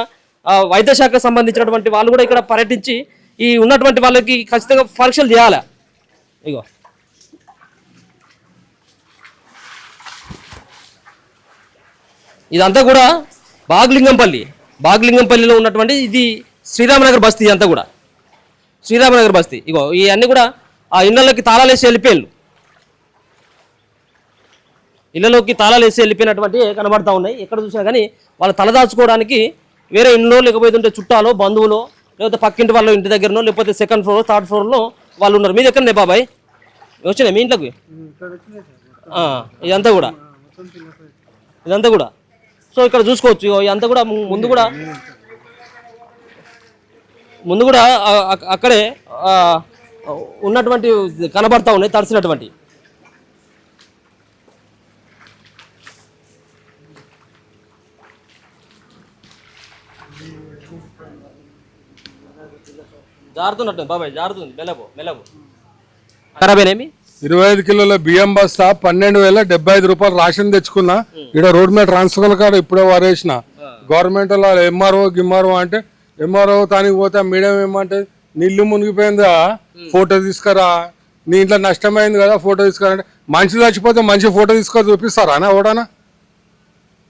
వైద్య శాఖకు సంబంధించినటువంటి వాళ్ళు కూడా ఇక్కడ పర్యటించి ఈ ఉన్నటువంటి వాళ్ళకి ఖచ్చితంగా పరీక్షలు చేయాలి. ఇగో ఇదంతా కూడా బాగ్లింగంపల్లిలో ఉన్నటువంటి ఇది శ్రీరామనగర్ బస్తీ. అంతా కూడా శ్రీరామనగర్ బస్తీ. ఇగో ఇవన్నీ కూడా ఆ ఇళ్ళలోకి తాళాలు వేసి వెళ్ళిపోయారు. ఇళ్ళలోకి తాళాలు వేసి వెళ్ళిపోయినటువంటి కనబడతా ఉన్నాయి. ఎక్కడ చూసినా కానీ వాళ్ళు తలదాచుకోవడానికి వేరే ఇంట్లో లేకపోతే చుట్టాలో బంధువులో లేకపోతే పక్కింటి వాళ్ళ ఇంటి దగ్గరనో లేకపోతే 2nd floor 3rd floorలో వాళ్ళు ఉన్నారు. మీ దగ్గరనే బాబాయ్ వచ్చినాయి మీ ఇంట్లోకి? ఇదంతా కూడా సో ఇక్కడ చూసుకోవచ్చు. ఇదంతా కూడా ముందు కూడా అక్కడే ఉన్నటువంటి కనబడతా ఉన్నాయి తడిసినటువంటి. జారుతున్నట్టు బాబాయ్, జారుతుంది. మెల్లబో ఖరాబ్ అయినాయి. 25 కిలోల బియ్యం బస్తా 12,075 రూపాయలు రాషన్ తెచ్చుకున్నా. ఇక్కడ రోడ్ మీద ట్రాన్స్ఫర్ కాడ ఇప్పుడే వారేసిన. గవర్నమెంట్ వాళ్ళు ఎంఆర్ఓ అంటే ఎంఆర్ఓ తానికి పోతే మీడియం ఏమంటే నీళ్లు మునిగిపోయిందా ఫోటో తీసుకురా, నీ ఇంట్లో నష్టమైంది కదా ఫోటో తీసుకురా అంటే మనిషి చచ్చిపోతే మంచి ఫోటో తీసుకొని చూపిస్తారా అన్న ఎవడన్నా?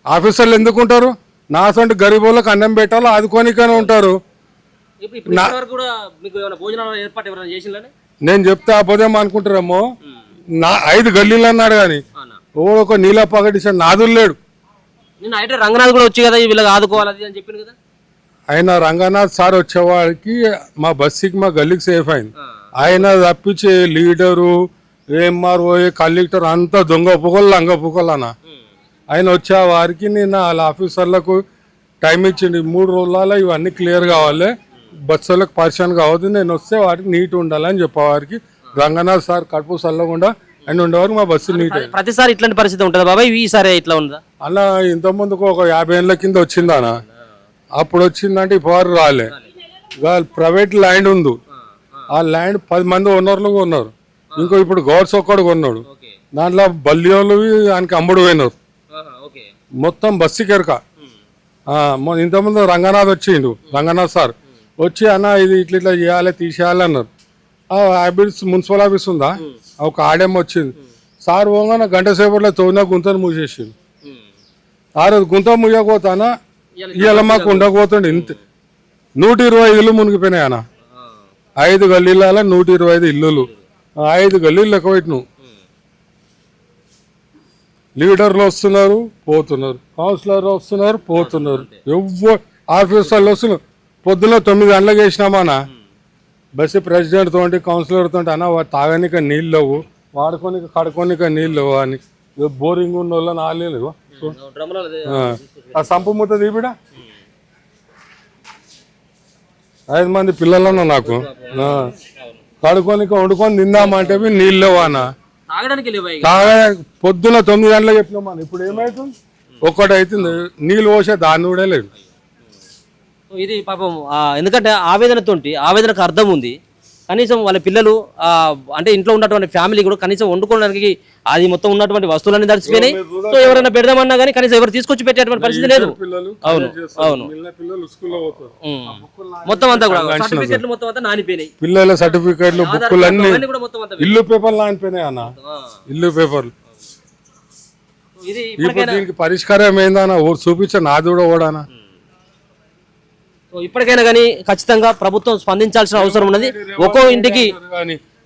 ఆఫీసర్లు ఎందుకు ఉంటారు? నా సొంత గరీబులకు అన్నం పెట్టాలో ఆదుకోనికనే ఉంటారు. నేను చెప్తే అబద్ధం అనుకుంటారేమో. నా 5 గల్లీలు అన్నాడు కానీ ఒక నీళ్ళ పగటిసాడు నాదులు లేడు. రంగనాథ్ కూడా వచ్చి కదా వీళ్ళకి ఆదుకోవాలి అని చెప్పింది కదా. ఆయన రంగనాథ్ సార్ వచ్చేవాడికి మా బస్సుకి మా గల్లీకి సేఫ్ అయింది. ఆయన తప్పించే లీడరు ఎంఆర్ఓ కలెక్టర్ అంతా దొంగ పుకలు లంగ పుకలు అన్న. ఆయన వచ్చే వారికి నేను వాళ్ళ ఆఫీసర్లకు టైం ఇచ్చింది. 3 రోజులలో ఇవన్నీ క్లియర్ కావాలి, బస్సులకు పరిచయం కావద్దు, నేను వస్తే వాటికి నీట్ ఉండాలని చెప్పేవారికి రంగనాథ్ సార్ కడుపు చల్లకుండా అని ఉండేవారు. మా బస్సు నీట్ అయింది. ప్రతిసారి ఇట్లాంటి పరిస్థితి ఉంటుంది బాబాయ్, ఈసారి ఇట్లా ఉందా అలా? ఇంతకుముందుకు ఒక 50 ఏళ్ళ కింద వచ్చిందన్న. అప్పుడు వచ్చిందంటే ఇప్పుడు రాలే. ప్రైవేట్ ల్యాండ్ ఉంది, ఆ ల్యాండ్ 10 మంది ఓనర్లు ఉన్నారు. ఇంకో ఇప్పుడు గౌడ్స్ ఒక్కడు కొన్నాడు. దాంట్లో బల్లియోళ్ళు ఆయనకి అమ్ముడు పోయినారు. మొత్తం బస్సు కెరక. ఇంతకుముందు రంగనాథ్ వచ్చిండు, రంగనాథ్ సార్ వచ్చి అన్న ఇది ఇట్లా చేయాలి తీసేయాలి అన్నారు. ఆఫీస్ మున్సిపల్ ఆఫీస్ ఉందా, ఒక ఆడేం వచ్చింది. సార్ పోగానే గంట సేపట్లో తోన గుంతను మూసేసిండు. ఆ రోజు గుంత ముయ్యకపోతానా ఇవాళ మాకు ఉండకపోతుండే. ఇంత 125 ఇల్లు మునిగిపోయినాయి అన్న. 5 గల్లీల 125 ఇల్లులు, 5 గల్లీలు లెక్క పెట్టినావు. లీడర్లు వస్తున్నారు పోతున్నారు, కౌన్సిలర్లు వస్తున్నారు పోతున్నారు, ఎవ్వరు ఆఫీసర్లు వస్తున్నారు. పొద్దున్న 9 గంటలకు వేసినామా బస్సు ప్రెసిడెంట్ తోటి కౌన్సిలర్ తోటి అన్న తాగనిక నీళ్ళు లేవు, వాడుకోనిక కడుకోనిక నీళ్ళు అని బోరింగ్ ఉన్న వాళ్ళని ఆలేదు ఆ సంపు మూత తీపిడ 5 మంది పిల్లలను నాకు కడుకోనిక వండుకొని తిందామంటే నీళ్ళు లేవానా పొద్దున 9 గంటలకు చెప్పినామా ఇప్పుడు ఏమవుతుంది ఒక్కటి అవుతుంది నీళ్ళు పోసే దాన్ని కూడా లేదు. ఇది పాపం ఎందుకంటే ఆవేదనకు అర్థం ఉంది. కనీసం వాళ్ళ పిల్లలు అంటే ఇంట్లో ఉన్నటువంటి ఫ్యామిలీ కూడా కనీసం వండుకోవడానికి అది మొత్తం ఉన్నటువంటి వస్తువులన్నీ తడిచిపోయినాయి. సో ఎవరైనా పెడదామన్నా కానీ కనీసం ఎవరు తీసుకొచ్చి పెట్టేటువంటి పరిస్థితి లేదు. అవును మొత్తం అంతా కూడా సర్టిఫికెట్లు మొత్తం అంతా నానిపోయినాయి. పిల్లల సర్టిఫికెట్లు బుక్కులు అన్ని ఇల్లు పేపర్లు నానిపోయినాయి అన్న. ఇల్లు పేపర్లు ఇప్పుడు దీనికి పరిష్కారం ఏందన్నా చూపించా నాది కూడా ఓడానా. ఇప్పటికైనా కానీ ఖచ్చితంగా ప్రభుత్వం స్పందించాల్సిన అవసరం ఉన్నది. ఒక్కో ఇంటికి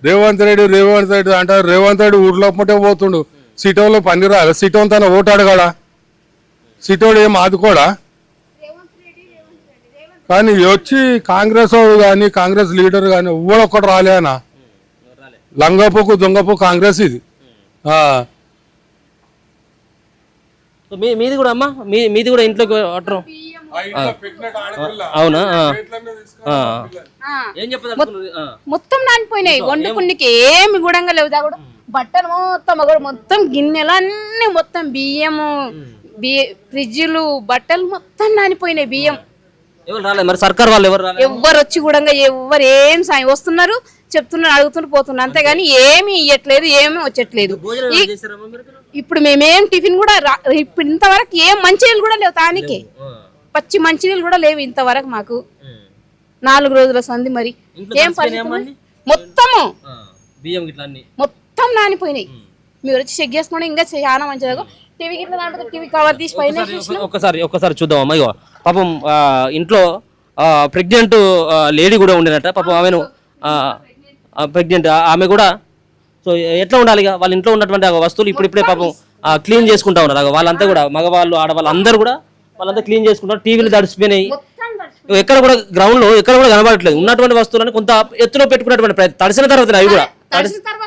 రేవంత్ రెడ్డి అంటారు. రేవంత్ రెడ్డి ఊర్లో పుట్టే పోతుండు. సిటోలో పని రాదు. సిటోన్ తన ఓటు అడగాడా? సిటోడు ఏం ఆదుకోడా? కానీ వచ్చి కాంగ్రెస్ కానీ కాంగ్రెస్ లీడర్ కానీ ఒక్కడు రాలేనా? లంగపోకు దొంగపోకు కాంగ్రెస్ ఇది. మీది కూడా అమ్మా మీది కూడా ఇంట్లోకి వాటర్ అవునా? మొత్తం నానిపోయినాయి. వండుకునికి ఏమి గుడంగా లేవు. కూడా బట్టలు మొత్తం గిన్నెలు అన్ని మొత్తం బియ్యము ఫ్రిడ్జ్లు బట్టలు మొత్తం నానిపోయినాయి. బియ్యం మరి సర్కార్ వాళ్ళు ఎవరు వచ్చి కూడా ఎవరు ఏం సాయం వస్తున్నారు చెప్తున్నారు అడుగుతున్నారు పోతున్నారు అంతేగాని ఏమి ఇవ్వట్లేదు ఏమి వచ్చట్లేదు. ఇప్పుడు మేమేం టిఫిన్ కూడా ఇప్పుడు ఇంతవరకు ఏం మంచినీళ్ళు కూడా లేవు. తానికి పచ్చి మంచినీళ్ళు కూడా లేవు ఇంతవరకు మాకు. 4 రోజుల సంది మరి ఏం మొత్తము మొత్తం నానిపోయినాయి. మీరు వచ్చి చెక్ చేసుకోండి. ఇంకా చాలా మంచిగా టీవీ గిట్ల టీవీ కవర్ తీసి పైన ఒక్కసారి చూద్దాం అమ్మా. ఇగో పాపం ఇంట్లో ప్రెగ్నెంట్ లేడీ కూడా ఉండేనట. పాపం ఆమెను ప్రెగ్నెంట్ ఆమె కూడా. సో ఎట్లా ఉండాలి ఇక వాళ్ళ ఇంట్లో ఉన్నటువంటి వస్తువులు ఇప్పుడిప్పుడే పాపం క్లీన్ చేసుకుంటా ఉన్నారు. వాళ్ళంతా కూడా మగవాళ్ళు ఆడవాళ్ళు అందరూ కూడా వాళ్ళంతా క్లీన్ చేసుకుంటారు. టీవీలు తడిసిపోయినాయి. ఎక్కడ కూడా గ్రౌండ్ లో ఎక్కడ కూడా కనబడట్లేదు. ఉన్నటువంటి వస్తువులను కొంత ఎత్తులో పెట్టుకున్నటువంటి తడిసిన తర్వాత అవి కూడా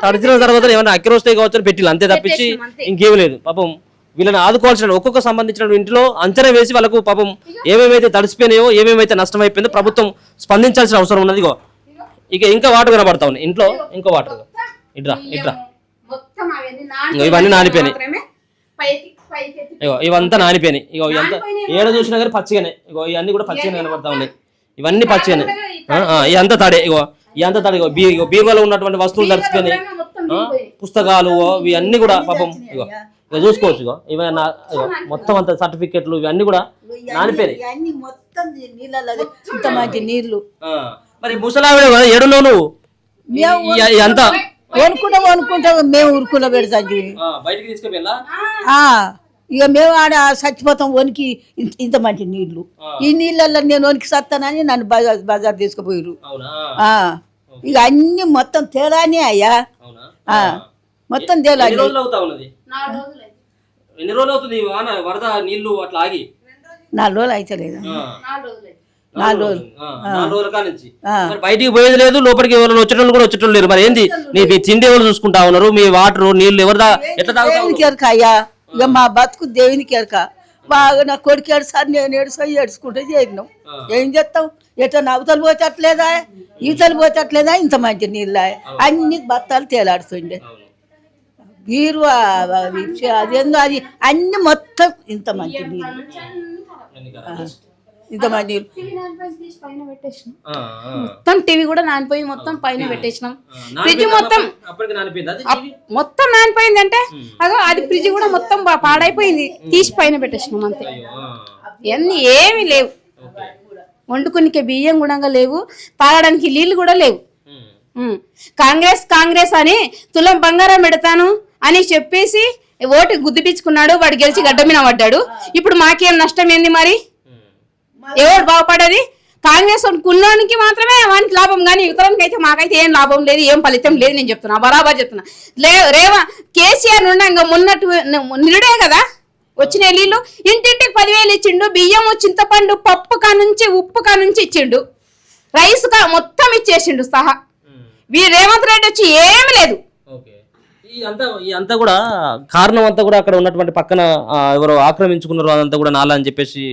తడిసిన తర్వాత ఏమైనా అక్కిర వస్తాయి కావచ్చు పెట్టిల్లు అంతే తప్పించి ఇంకేం లేదు. పాపం వీళ్ళని ఆదుకోవాల్సిన ఒక్కొక్క సంబంధించిన ఇంట్లో అంచనా వేసి వాళ్ళకు పాపం ఏమేమైతే తడిసిపోయినాయో ఏమేమైతే నష్టం అయిపోయిందో ప్రభుత్వం స్పందించాల్సిన అవసరం ఉన్నది. ఇక ఇంకా వాటర్ కనబడతా ఉన్నాయి ఇంట్లో. ఇంకో వాటర్ ఇట్లా ఇవన్నీ నానిపోయినాయి. ఇగో ఇవంతా నానిపోయినాయి. ఇగో ఇదంతా ఏడ చూసినా కానీ పచ్చిగానే. ఇగో ఇవన్నీ కూడా పచ్చిగానే కనబడతా ఉన్నాయి. ఇవన్నీ పచ్చిగానే. ఇదంతా తడే. ఇదంతా తడే. ఇగో బీరువాలో ఉన్నటువంటి వస్తువులు తడిసిపోయినాయి. పుస్తకాలు ఇవన్నీ కూడా పాపం ఇగో చూసుకోవచ్చు. ఇగో ఇవన్నీ మొత్తం అంత సర్టిఫికెట్లు ఇవన్నీ కూడా నానిపోయినాయి. నీళ్లు మరి ముసలావిడ ఏడులో నువ్వు అంతా అనుకుంటా మేము ఉరుకులో పెడతాం. బయటికి తీసుకెళ్ళా ఇక మేము ఆడ చచ్చిపోతాం వనికి. ఇంత మంచి నీళ్లు ఈ నీళ్ళల్లో నేను వనికి సత్తానని నన్ను బజార్ తీసుకుపోయారు. ఇక అన్ని మొత్తం తేలానే అయ్యా. మొత్తం తేలాలి. ఎన్ని రోజులు అవుతుంది వరద నీళ్లు అట్లా ఆగి? 4 రోజులు అయితే లేదా? 4 రోజులు. 4 రోజుల కానించి బయటికి పోయేది లేదు. లోపలికి ఎవరు వచ్చేటోళ్ళు కూడా వచ్చేటోళ్ళు లేరు. మరి ఏంది మీ తిండి ఎవరు చూసుకుంటా ఉన్నారు? మీ వాటర్ నీళ్లు ఎవరు ఎట్లా దేవునికి ఎరక అయ్యా. ఇక మా బతుకు దేవునికి ఎరక. బాగా నా కొడుకు ఏడుసారి నేను ఏడుచుకుంటే చేరినాం. ఏం చేస్తాం? ఎట్లా అవతలు పోతట్లేదా ఇవతలు పోతట్లేదా? ఇంత మంచి నీళ్ళ అన్ని బత్తాలు తేలాడుతుండే. వీరు అదేందో అది అన్ని మొత్తం ఇంత మంచి నీళ్ళు. ఇంత మంది మొత్తం టీవీ కూడా నానిపోయి మొత్తం పైన పెట్టేసినాం. ఫ్రిడ్జ్ మొత్తం నానిపోయింది అంటే అదో అది ఫ్రిడ్జ్ కూడా మొత్తం పాడైపోయింది. తీసి పైన పెట్టేసినాం అంతే. ఇవన్నీ ఏమి లేవు. వండుకునికి బియ్యం కూడా లేవు. తాగడానికి నీళ్లు కూడా లేవు. కాంగ్రెస్ అని తులం బంగారం పెడతాను అని చెప్పేసి ఓటు గుద్దిపించుకున్నాడు. వాడు గెలిచి గడ్డ మీద పడ్డాడు. ఇప్పుడు మాకేం నష్టం ఏంది? మరి ఎవరు బాగుపడేది? కాంగ్రెస్ కుల్లోనికి మాత్రమే వానికి లాభం, కానీ ఇతరులకి అయితే మాకైతే ఏం లాభం లేదు, ఏం ఫలితం లేదు. నేను చెప్తున్నా, బరాబర్ చెప్తున్నా. కేసీఆర్ నుండి ఇంకా మొన్నట్టు నిరుడే కదా వచ్చిన నీళ్ళు. ఇంటింటికి 10,000 ఇచ్చిండు. బియ్యము చింతపండు పప్పు కానుంచి ఉప్పు కానుంచి ఇచ్చిండు. రైస్ మొత్తం ఇచ్చేసిండు సహా. రేవంత్ రెడ్డి వచ్చి ఏమి లేదు. ఈ అంతా కూడా కారణం అంతా కూడా అక్కడ ఉన్నటువంటి పక్కన ఎవరో ఆక్రమించుకున్నారు అదంతా కూడా నాలా అని చెప్పేసి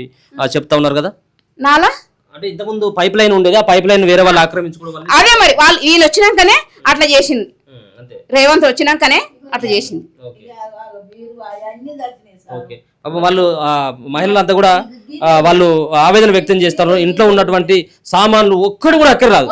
చెప్తా ఉన్నారు కదా. నాలా అంటే ఇంతకుముందు పైప్ లైన్ ఉండేది, ఆ పైప్ లైన్ వేరే వాళ్ళు ఆక్రమించుకోవడం వల్ల అదే మరి వీళ్ళు వచ్చినాకనే అట్లా చేసింది. రేవంత్ వచ్చినాకనే అట్లా చేసింది. ఓకే, పాపం వాళ్ళు మహిళలంతా కూడా వాళ్ళు ఆవేదన వ్యక్తం చేస్తారు. ఇంట్లో ఉన్నటువంటి సామాన్లు ఒక్కడి కూడా అక్కర్రాదు.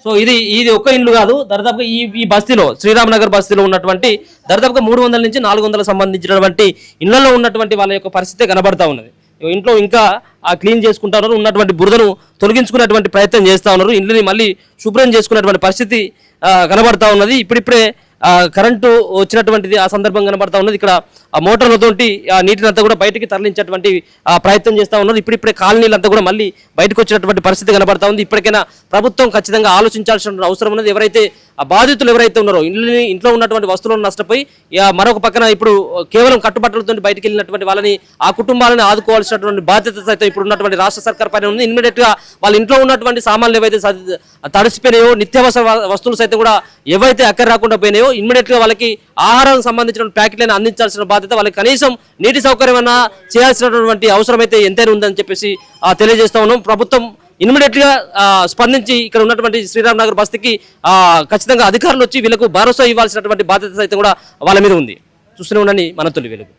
సో ఇది ఒక్క ఇల్లు కాదు, దాదాపుగా ఈ బస్తీలో శ్రీరామ్ నగర్ బస్తీలో ఉన్నటువంటి దాదాపుగా 300 నుంచి 400 సంబంధించినటువంటి ఇళ్లలో ఉన్నటువంటి వాళ్ళ యొక్క పరిస్థితి కనబడతా ఉన్నది. ఇంట్లో ఇంకా క్లీన్ చేసుకుంటా ఉన్నారు, ఉన్నటువంటి బురదను తొలగించుకునేటువంటి ప్రయత్నం చేస్తూ ఉన్నారు, ఇంటిని మళ్ళీ శుభ్రం చేసుకునేటువంటి పరిస్థితి కనబడతా ఉన్నది. ఇప్పుడిప్పుడే కరెంటు వచ్చినటువంటిది ఆ సందర్భం కనబడతా ఉన్నది. ఇక్కడ ఆ మోటార్లతోటి నీటిని అంతా కూడా బయటికి తరలించేటువంటి ప్రయత్నం చేస్తూ ఉన్నారు. ఇప్పుడిప్పుడే కాలనీలంతా కూడా మళ్ళీ బయటకు వచ్చినటువంటి పరిస్థితి కనబడతా ఉంది. ఇప్పటికైనా ప్రభుత్వం ఖచ్చితంగా ఆలోచించాల్సిన అవసరం ఉన్నది. ఎవరైతే ఆ బాధితులు ఎవరైతే ఉన్నారో ఇంట్లో ఉన్నటువంటి వస్తువులను నష్టపోయి మరొక పక్కన ఇప్పుడు కేవలం కట్టుబట్టలతో బయటకు వెళ్ళినటువంటి వాళ్ళని ఆ కుటుంబాలను ఆదుకోవాల్సినటువంటి బాధ్యత సైతం ఇప్పుడు ఉన్నటువంటి రాష్ట్ర సర్కార్ పైన ఉంది. ఇమ్మీడియట్ గా వాళ్ళ ఇంట్లో ఉన్నటువంటి సామాన్లు ఏవైతే తడిసిపోయినాయో, నిత్యావసర వస్తువులు సైతం కూడా ఏవైతే అక్కర రాకుండా పోయినాయో ఇమ్మీడియట్ గా వాళ్ళకి ఆహారానికి సంబంధించిన ప్యాకెట్లను అందించాల్సిన బాధ్యత, వాళ్ళకి కనీసం నీటి సౌకర్యం అన్నా చేయాల్సినటువంటి అవసరం అయితే ఎంతైనా ఉందని చెప్పేసి తెలియజేస్తా ఉన్నాం. ప్రభుత్వం ఇమ్మీడియట్ గా స్పందించి ఇక్కడ ఉన్నటువంటి శ్రీరామ్ నగర్ బస్తీకి ఖచ్చితంగా అధికారులు వచ్చి వీళ్ళకు భరోసా ఇవ్వాల్సినటువంటి బాధ్యత అయితే కూడా వాళ్ళ మీద ఉంది. చూస్తూనే ఉండండి మన తొలి వెలుగు.